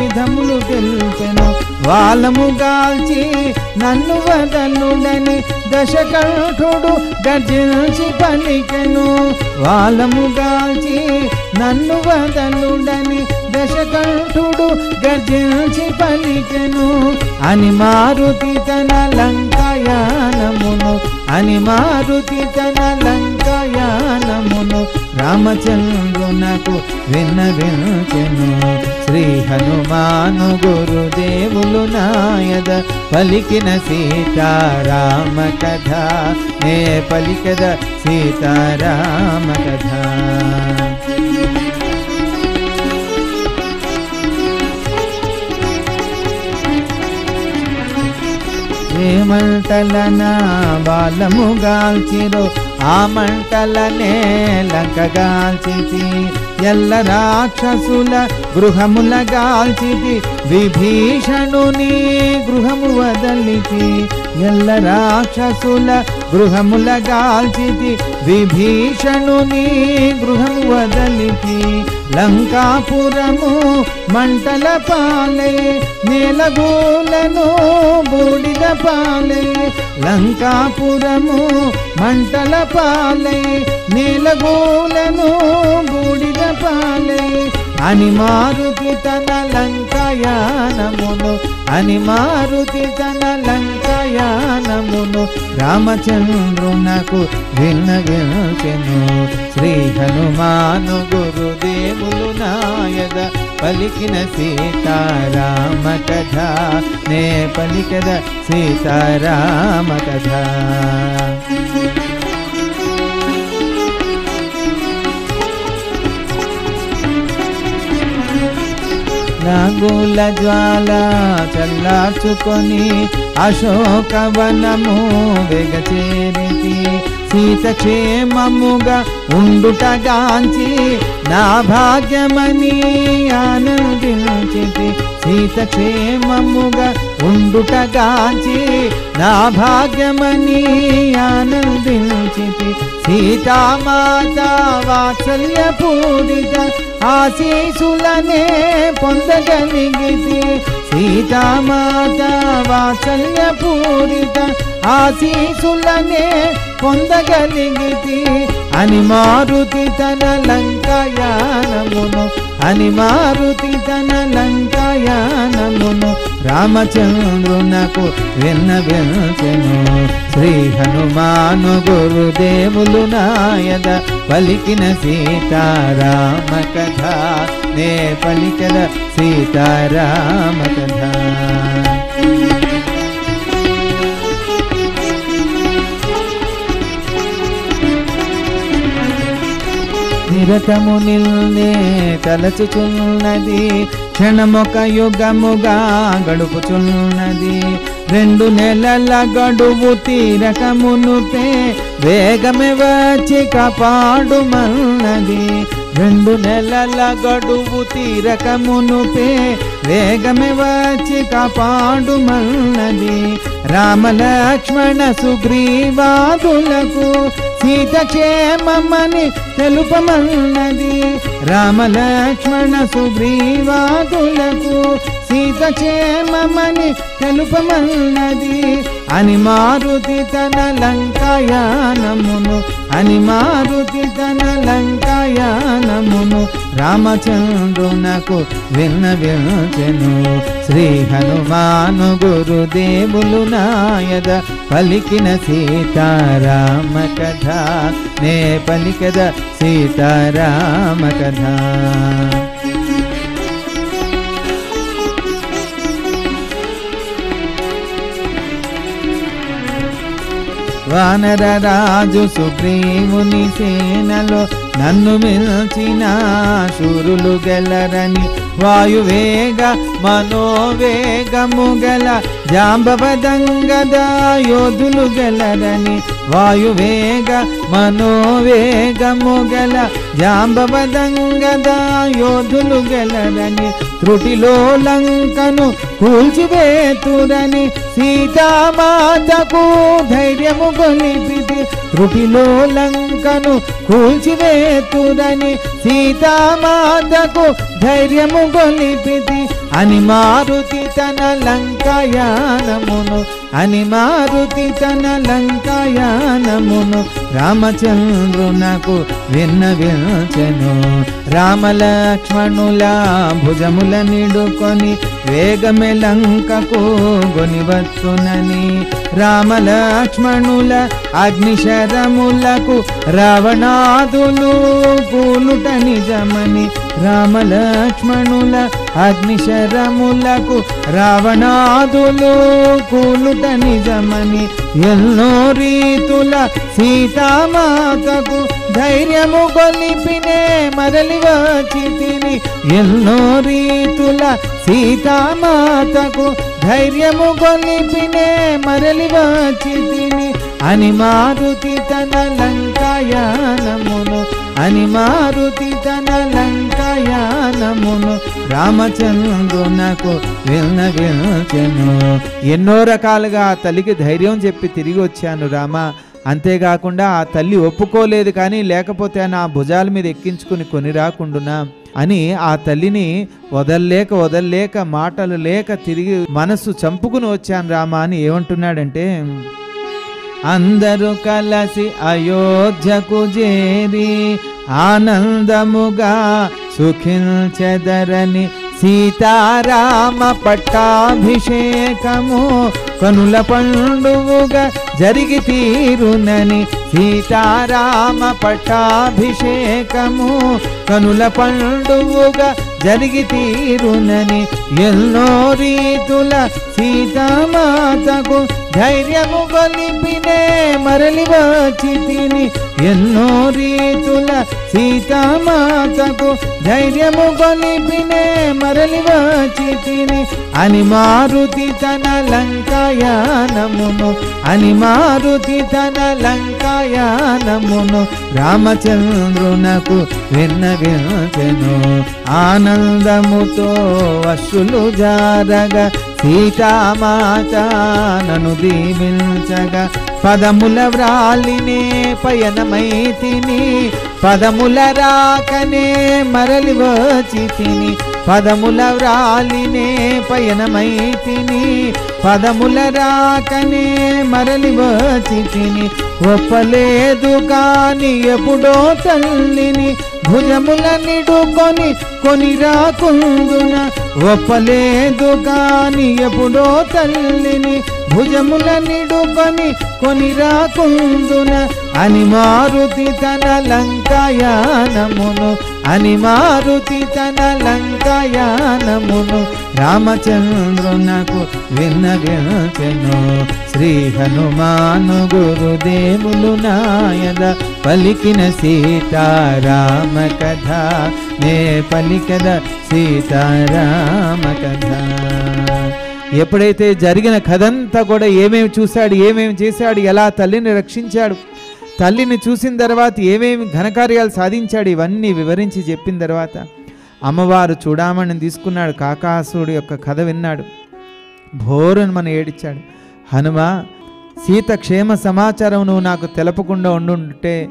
విధములు తెలుపెను. వాలము గాల్చి నన్ను వదలుడని దశకంఠుడు గర్జించి పలికెను. వాలము గాల్చి నన్ను వదలుడని దశకంఠుడు గర్జించి పలికెను. అని మారుతి తన లంకాయానమును అని మారుతి తన లంకాయానమును రామచంద్రునకు విన్నవించెను. శ్రీ హనుమాను గురుదేవులు నాయద పలికిన సీతారామ కథ నే పలికద సీతారామ కథ. ఏ మంటలన బాలము గాల్చిరో ఆ మంటలనే లంకగాల్చితి. ఎల్ల రాక్షసుల గృహముల గాల్చితి విభీషణుని గృహము వదలితి. ఎల్ల రాక్షసుల గృహముల గాల్చితి విభీషణుని గృహము వదలితి. లంకాపురము మంటల పాలై నేలగూలను బూడిద పాలై. లంకాపురము మంటల పాలై నేలగూలను బూడిద పాలై. అని మారుతి తన లంకాయానమును అని మారుతి తన లంకాయానమును రామచంద్రునకు విన్నవించెను. శ్రీ హనుమాను గురుదేవులు నాయద పలికిన సీతారామ కథ నే పలికద సీతారామ కథ. నాగుల జ్వాల చల్లార్చుకొని అశోకవనము వెగచేరితి సీత క్షేమముగా ఉండుటగాంచి నా భాగ్యమని ఆనందించితి సీత క్షేమముగా ఉండుటగాంచి నా భాగ్యమని ఆనందించితి సీతామాత వాత్సల్య పూరిత ఆశీసులనే పొందగలిగితి సీతామాత వాత్సల్య పూరిత ఆశీసులనే పొందగలిగితి అని మారుతి తన లంకాయానమును అని మారుతి తన లంకాయానమును రామచంద్రునకు విన్నవించెను శ్రీ హనుమాను గురుదేవులు నాయద పలికిన సీతారామ కథ నే పలికద సీతారామ కథ. నిరతము నిల్నే తలచుచున్నది క్షణమొక యుగముగా గడుపుచున్నది 2 నెలల గడువు తీరకమునుపే వేగమే వచ్చి కాపాడుమన్నది 2 నెలల గడువు తీరకమునుపే వేగమే వచ్చి కాపాడుమన్నది రామలక్ష్మణ సుగ్రీవాదులకు సీత క్షేమమని తెలుపమన్నది రామలక్ష్మణ సుగ్రీవాదులకు సీత క్షేమమని తెలుపమన్నది అని మారుతి తన లంకాయానమును అని మారుతి తన లంకాయానమును రామచంద్రునకు విన్నవించెను శ్రీ హనుమాను గురుదేవులు నాయద పలికిన సీతారామ కథ నే పలికద సీతారామ కథ. వానర రాజు సుగ్రీవుని సేనలో నన్ను మిల్చిన శూరులు గెలరని వాయువేగ మనోవేగము గల జాంబవదంగద యోధులు గెలరని వాయువేగ మనోవేగము గల జాంబవదంగద యోధులు గెలరని త్రుటిలో లంకను కూల్చివేతురని సీతామాతకు ధైర్యము గొలిపితి త్రుటిలో లంకను కూల్చివేతురని సీతామాతకు ధైర్యము గొలిపితి అని మారుతి తన లంకాయానమును అని మారుతి తన లంకాయానమును రామచంద్రునకు విన్నవించెను రామలక్ష్మణుల భుజముల నిడుకొని వేగమే లంకకు గొనివచ్చునని రామలక్ష్మణుల అగ్నిశరములకు రావణాదులు కూలుట నిజమని రామలక్ష్మణుల అగ్నిశరములకు రావణాదులు కూలుట నిజమని ఎన్నో రీతుల సీతామాతకు ధైర్యము గొలిపినే మరలి వచ్చి తిని ఎన్నో రీతుల సీతామాతకు ధైర్యము గొలిపినే మరలి వచ్చి తిని అని మారుతి తన లంకాయానమును అని మారుతి తన లంకాయానమును రామచంద్రునకు విన్నవించెను ఎన్నో రకాలుగా ఆ తల్లికి ధైర్యం చెప్పి తిరిగి వచ్చాను రామ అంతేకాకుండా ఆ తల్లి ఒప్పుకోలేదు కానీ లేకపోతే నా భుజాల మీద ఎక్కించుకుని కొని రాకుండునా అని ఆ తల్లిని వదల్లేక మాటలు లేక తిరిగి మనస్సు చంపుకుని వచ్చాను రామా అని ఏమంటున్నాడంటే అందరూ కలసి అయోధ్యకు చేరి ఆనందముగా సుఖించెదరని సీతారామ పట్టాభిషేకము కనుల పండువుగా జరిగి తీరునని సీతారామ పట్టాభిషేకము కనుల పండువుగా జరిగి తీరునని ఎన్నో రీతుల సీతామాతకు ధైర్యము గొలిపినే మరలి వచ్చి తిని. ఎన్నో రీతుల సీతామాతకు ధైర్యము గొలిపినే మరలి వచ్చి తిని. అని మారుతి తన లంకాయానమును, అని మారుతి తన లంకాయానమును రామచంద్రునకు విన్నవించెను. ఆనందముతో అశ్రులు జారగా సీతామాత నన్ను దీవించగా పదముల వ్రాలినే పయనమైతిని. పదముల రాకనే మరలి వచ్చి తిని. పదముల వ్రాలినే పయనమైతిని. పదముల రాకనే మరలి వచ్చి తిని. ఒప్పలేదు కాని ఎప్పుడో తల్లిని భుజముల నిడుకొని కొని రాకుందున. ఒప్పలేదు కాని ఎప్పుడో తల్లిని భుజముల నిడుకొని కొని రాకుందున. అని మారుతి తన లంకాయానమును, అని మారుతి తన లంకాయానమును రామచంద్రునకు విన్నవించెను. శ్రీ హనుమాను గురుదేవులు నాయద పలికిన సీతారామ కథ, నే పలికద సీతారామ కథ. ఎప్పుడైతే జరిగిన కథంతా కూడా ఏమేమి చూశాడు, ఏమేమి చేశాడు, ఎలా తల్లిని రక్షించాడు, తల్లిని చూసిన తర్వాత ఏమేమి ఘనకార్యాలు సాధించాడు, ఇవన్నీ వివరించి చెప్పిన తర్వాత అమ్మవారు చూడామణి తీసుకున్నాడు. కాకాసుడి యొక్క కథ విన్నాడు. భోరుని మన ఏడిచాడు. హనుమా, సీత క్షేమ సమాచారం నువ్వు నాకు తెలపకుండా ఉండుంటే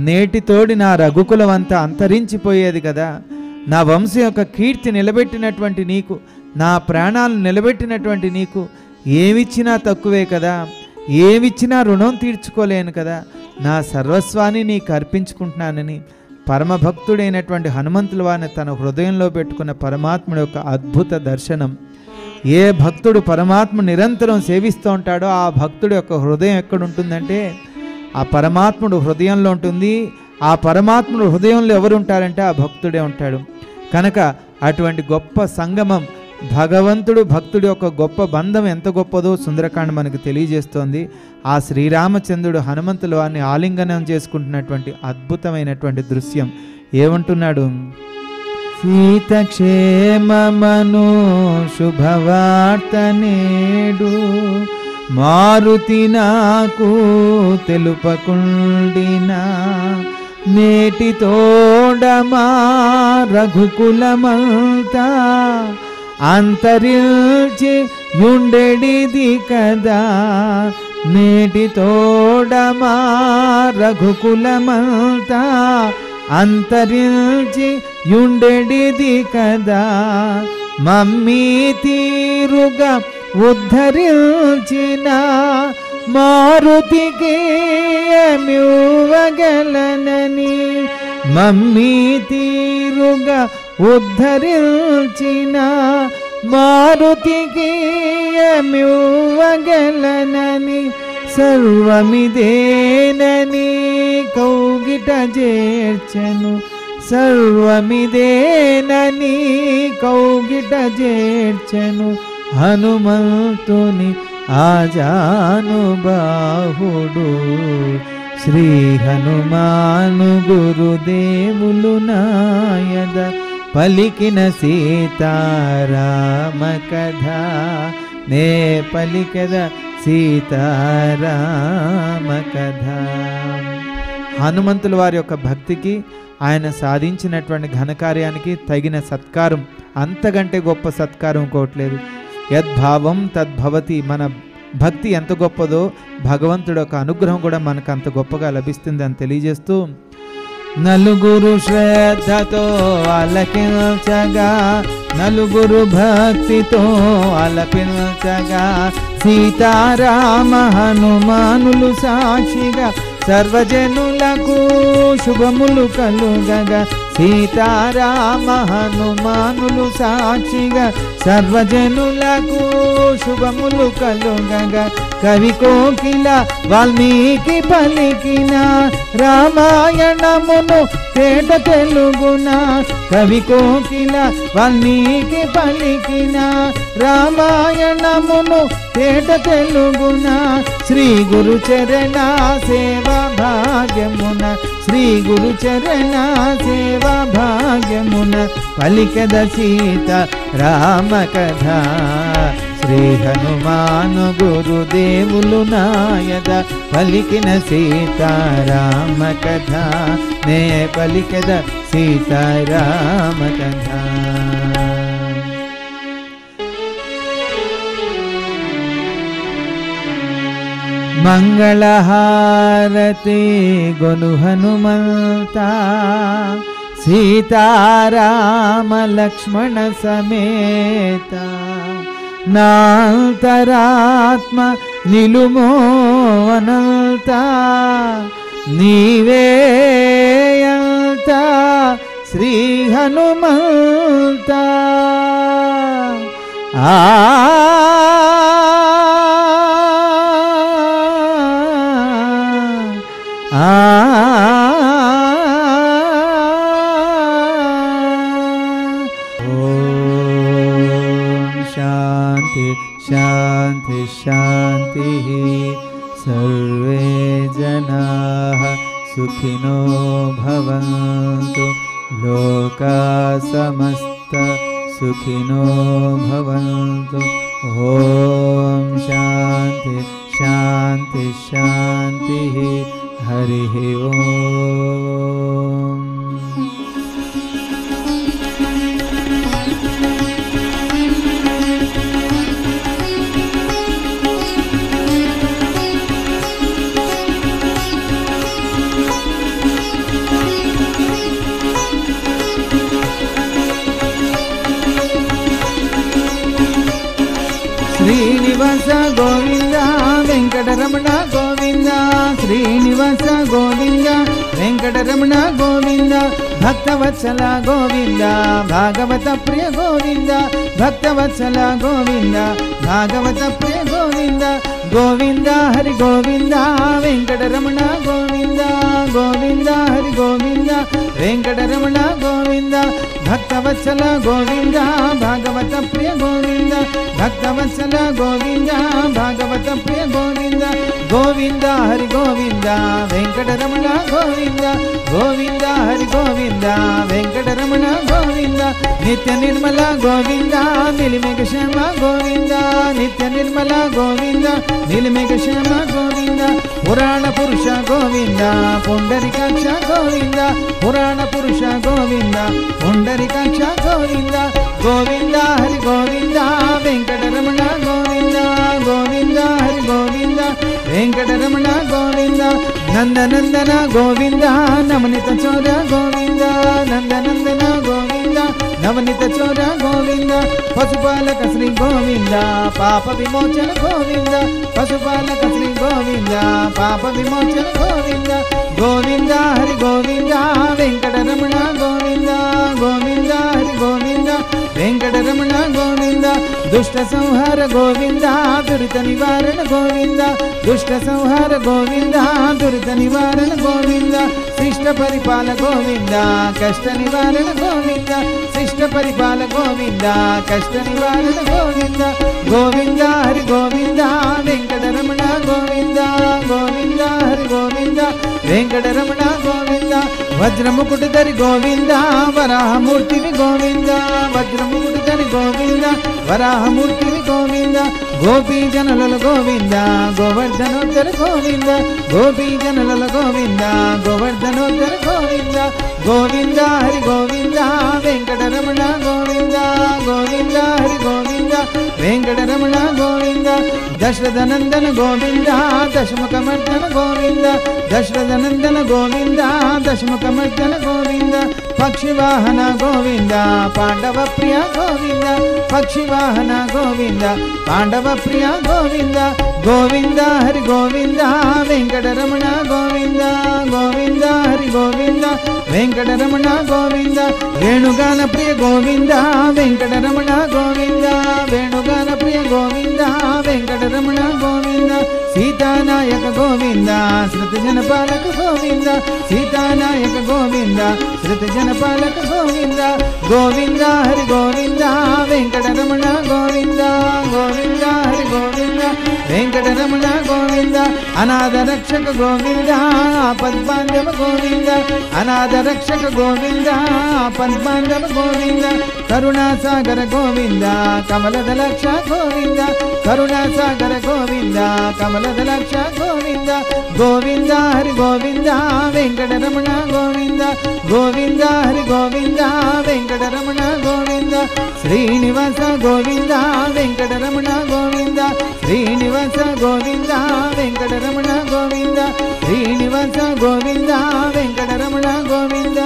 నేటితోడి నా రఘుకులం అంతా అంతరించిపోయేది కదా. నా వంశం యొక్క కీర్తి నిలబెట్టినటువంటి నీకు, నా ప్రాణాలు నిలబెట్టినటువంటి నీకు ఏమిచ్చినా తక్కువే కదా, ఏమిచ్చినా రుణం తీర్చుకోలేను కదా. నా సర్వస్వాన్ని నీకు అర్పించుకుంటున్నానని పరమభక్తుడైనటువంటి హనుమంతుల వారిని తన హృదయంలో పెట్టుకున్న పరమాత్ముడి యొక్క అద్భుత దర్శనం. ఏ భక్తుడు పరమాత్మ నిరంతరం సేవిస్తూ ఉంటాడో ఆ భక్తుడి యొక్క హృదయం ఎక్కడుంటుందంటే ఆ పరమాత్ముడు హృదయంలో ఉంటుంది. ఆ పరమాత్ముడు హృదయంలో ఎవరు ఉంటారంటే ఆ భక్తుడే ఉంటాడు. కనుక అటువంటి గొప్ప సంగమం, భగవంతుడు భక్తుడి యొక్క గొప్ప బంధం ఎంత గొప్పదో సుందరకాండ మనకు తెలియజేస్తోంది. ఆ శ్రీరామచంద్రుడు హనుమంతుల వారిని ఆలింగనం చేసుకుంటున్నటువంటి అద్భుతమైనటువంటి దృశ్యం. ఏమంటున్నాడు? సీత క్షేమమను శుభవార్త నేడు మారుతి నాకు తెలుపకుండినా, నేటి తోడమా రఘుకులమంతా అంతరించి యుండెడిది కదా. నేటి తోడమా రఘుకులమంతా అంతరించి యుండెడిది కదా. మమ్మీ తీరుగా ఉద్ధరించిన మారుతికి ఏమివ్వగలనని, మమ్మీ తీరుగా ఉద్ధరించిన మారుతికి ఏమివ్వగలనని, సర్వమిదేనని కౌగిట చేర్చెను, సర్వమిదేనని కౌగిట చేర్చెను హనుమంతుని ఆజానుబాహుడు. శ్రీ హనుమాను గురుదేవులు నాయద పలికిన సీతారామ కథ, నే పలికద సీతారామ కథ. హనుమంతుల వారి యొక్క భక్తికి, ఆయన సాధించినటువంటి ఘనకార్యానికి తగిన సత్కారం, అంతకంటే గొప్ప సత్కారం ఇంకోట్లేదు. యద్భావం తద్భవతి. మన భక్తి ఎంత గొప్పదో భగవంతుడు యొక్క అనుగ్రహం కూడా మనకు అంత గొప్పగా లభిస్తుంది అని తెలియజేస్తూ, నలుగురు శ్రద్ధతో ఆలకించగా, నలుగురు భక్తితో ఆలకించగా, సీతారామ హనుమానులు సాక్షిగా సర్వజనులకు శుభములు కలుగగా, సీతారామ హనుమానులు సాక్షిగా సర్వజనులకు శుభములు కలుగగా కవి కోకిల వాల్మీకి పలికిన రామాయణమును తేట తెలుగున కవి కోకిల వాల్మీకి పలికిన రామాయణమును తేట తెలుగున శ్రీ గురు చరణ సేవా భాగ్యమున శ్రీ గురు చరణ సేవా భాగ్యమున పలికద సీత రామ కథ శ్రీ హనుమాను గురుదేవులు నాయద పలికిన సీతారామ కథ నే పలికద సీతారామ కథ మంగళహారతి గొను హనుమంతా సీతారామ లక్ష్మణ సమేత నాంతరాత్మ నిలుమో అనంత నీవేయంత శ్రీ హనుమంత शांति शांति शांति सर्वे जनाः सुखिनो भवन्तु लोका समस्त सुखिनो भवन्तु ओम शांति शांति शांति हरि ओम। శ్రీనివాస గోవింద వెంకటరమణ గోవింద శ్రీనివాస గోవింద వెంకటరమణ గోవింద భక్తవత్సల గోవింద భాగవత ప్రియ గోవింద భక్తవత్సల గోవింద భాగవత ప్రియ గోవింద గోవింద హరి గోవింద వెంకటరమణ గోవింద గోవింద హరి గోవింద వెంకటరమణ గోవింద భక్తవత్సల గోవింద భాగవత ప్రియ గోవింద భక్తవత్సల గోవింద భాగవత ప్రియ గోవింద గోవింద హరి గోవింద వెంకటరమణ గోవింద గోవింద హరి గోవింద వెంకటరమణ గోవింద నిత్య నిర్మల గోవింద నిలిమేఘ శ్యామ గోవింద నిత్య నిర్మల గోవింద నిలిమేఘ శ్యామ గోవింద పురాణ పురుష గోవింద పుండరీకాక్ష గోవింద పురాణ పురుష గోవింద పుండరీకాక్ష గోవింద గోవింద హరి గోవింద వెంకటరమణ గోవింద గోవింద హరి గోవింద వెంకటరమణ గోవింద నందనందన గోవింద నవనిత చోర గోవింద నందనందన గోవింద నవనిత చోర గోవింద పశుపాలక శ్రీ గోవింద పాప విమోచన గోవింద పశుపాలక శ్రీ గోవింద పాప విమోచన గోవింద గోవింద హరి గోవింద వెంకటరమణ గోవింద గోవింద హరి గోవింద వెంకటరమణ గోవింద దుష్ట సంహార గోవింద దురిత నివారణ గోవింద దుష్ట సంహార గోవింద దురిత నివారణ గోవింద శిష్ట పరిపాల గోవింద కష్ట నివారణ గోవింద శిష్ట పరిపాల గోవింద కష్ట నివారణ గోవింద గోవింద హరి గోవింద వెంకటరమణ గోవింద గోవింద హరి గోవింద వెంకటరమణ గోవింద వజ్రముకుటధరి గోవింద వరాహమూర్తివి గోవింద వజ్రముకుటధరి గోవింద వరాహమూర్తివి గోవింద గోపీజనుల గోవింద గోవర్ధనోత్తర గోవింద గోపీజనుల గోవింద గోవర్ధనోత్తర గోవింద గోవింద హరి గోవింద వెంకటరమణ గోవింద గోవింద హరి గోవింద వెంకటరమణ గోవింద దశరథనందన గోవింద దశముఖమర్దన గోవింద దశరథనందన గోవింద దశముఖమర్దన గోవింద పక్షివాహన గోవింద పాండవ ప్రియ గోవింద పక్షివాహన గోవింద పాండవ ప్రియ గోవింద గోవింద హరి గోవింద వెంకటరమణ గోవింద గోవింద హరి గోవింద వెంకటరమణ గోవింద వేణుగాన ప్రియ గోవింద వెంకటరమణ గోవింద వేణుగాన ప్రియ గోవింద వెంకటరమణ గోవింద సీతానాయక గోవింద శృతి జనపాలక గోవింద సీతానాయక గోవింద శృతి జనపాలక గోవింద గోవింద హరి గోవింద వెంకటరమణ గోవింద గోవింద హరి గోవింద వెంకటరమణ గోవింద అనాథ రక్షక గోవింద పద్మాంధవ గోవింద అనాథ రక్షక గోవింద పద్మాంధవ గోవింద కరుణాసాగర గోవింద కమలదలక్ష గోవింద కరుణాసాగర గోవింద కమలదలక్ష గోవింద గోవింద హరి గోవింద వెంకటరమణ గోవింద గోవింద హరి గోవింద వెంకటరమణ గోవింద శ్రీనివాస గోవింద వెంకటరమణ గోవింద శ్రీనివాస గోవింద వెంకటరమణ గోవింద శ్రీనివాస గోవింద వెంకటరమణ గోవింద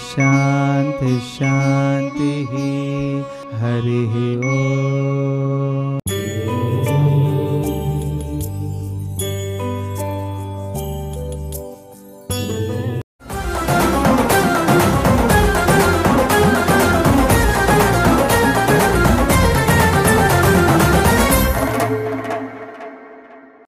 शांति शांति हरि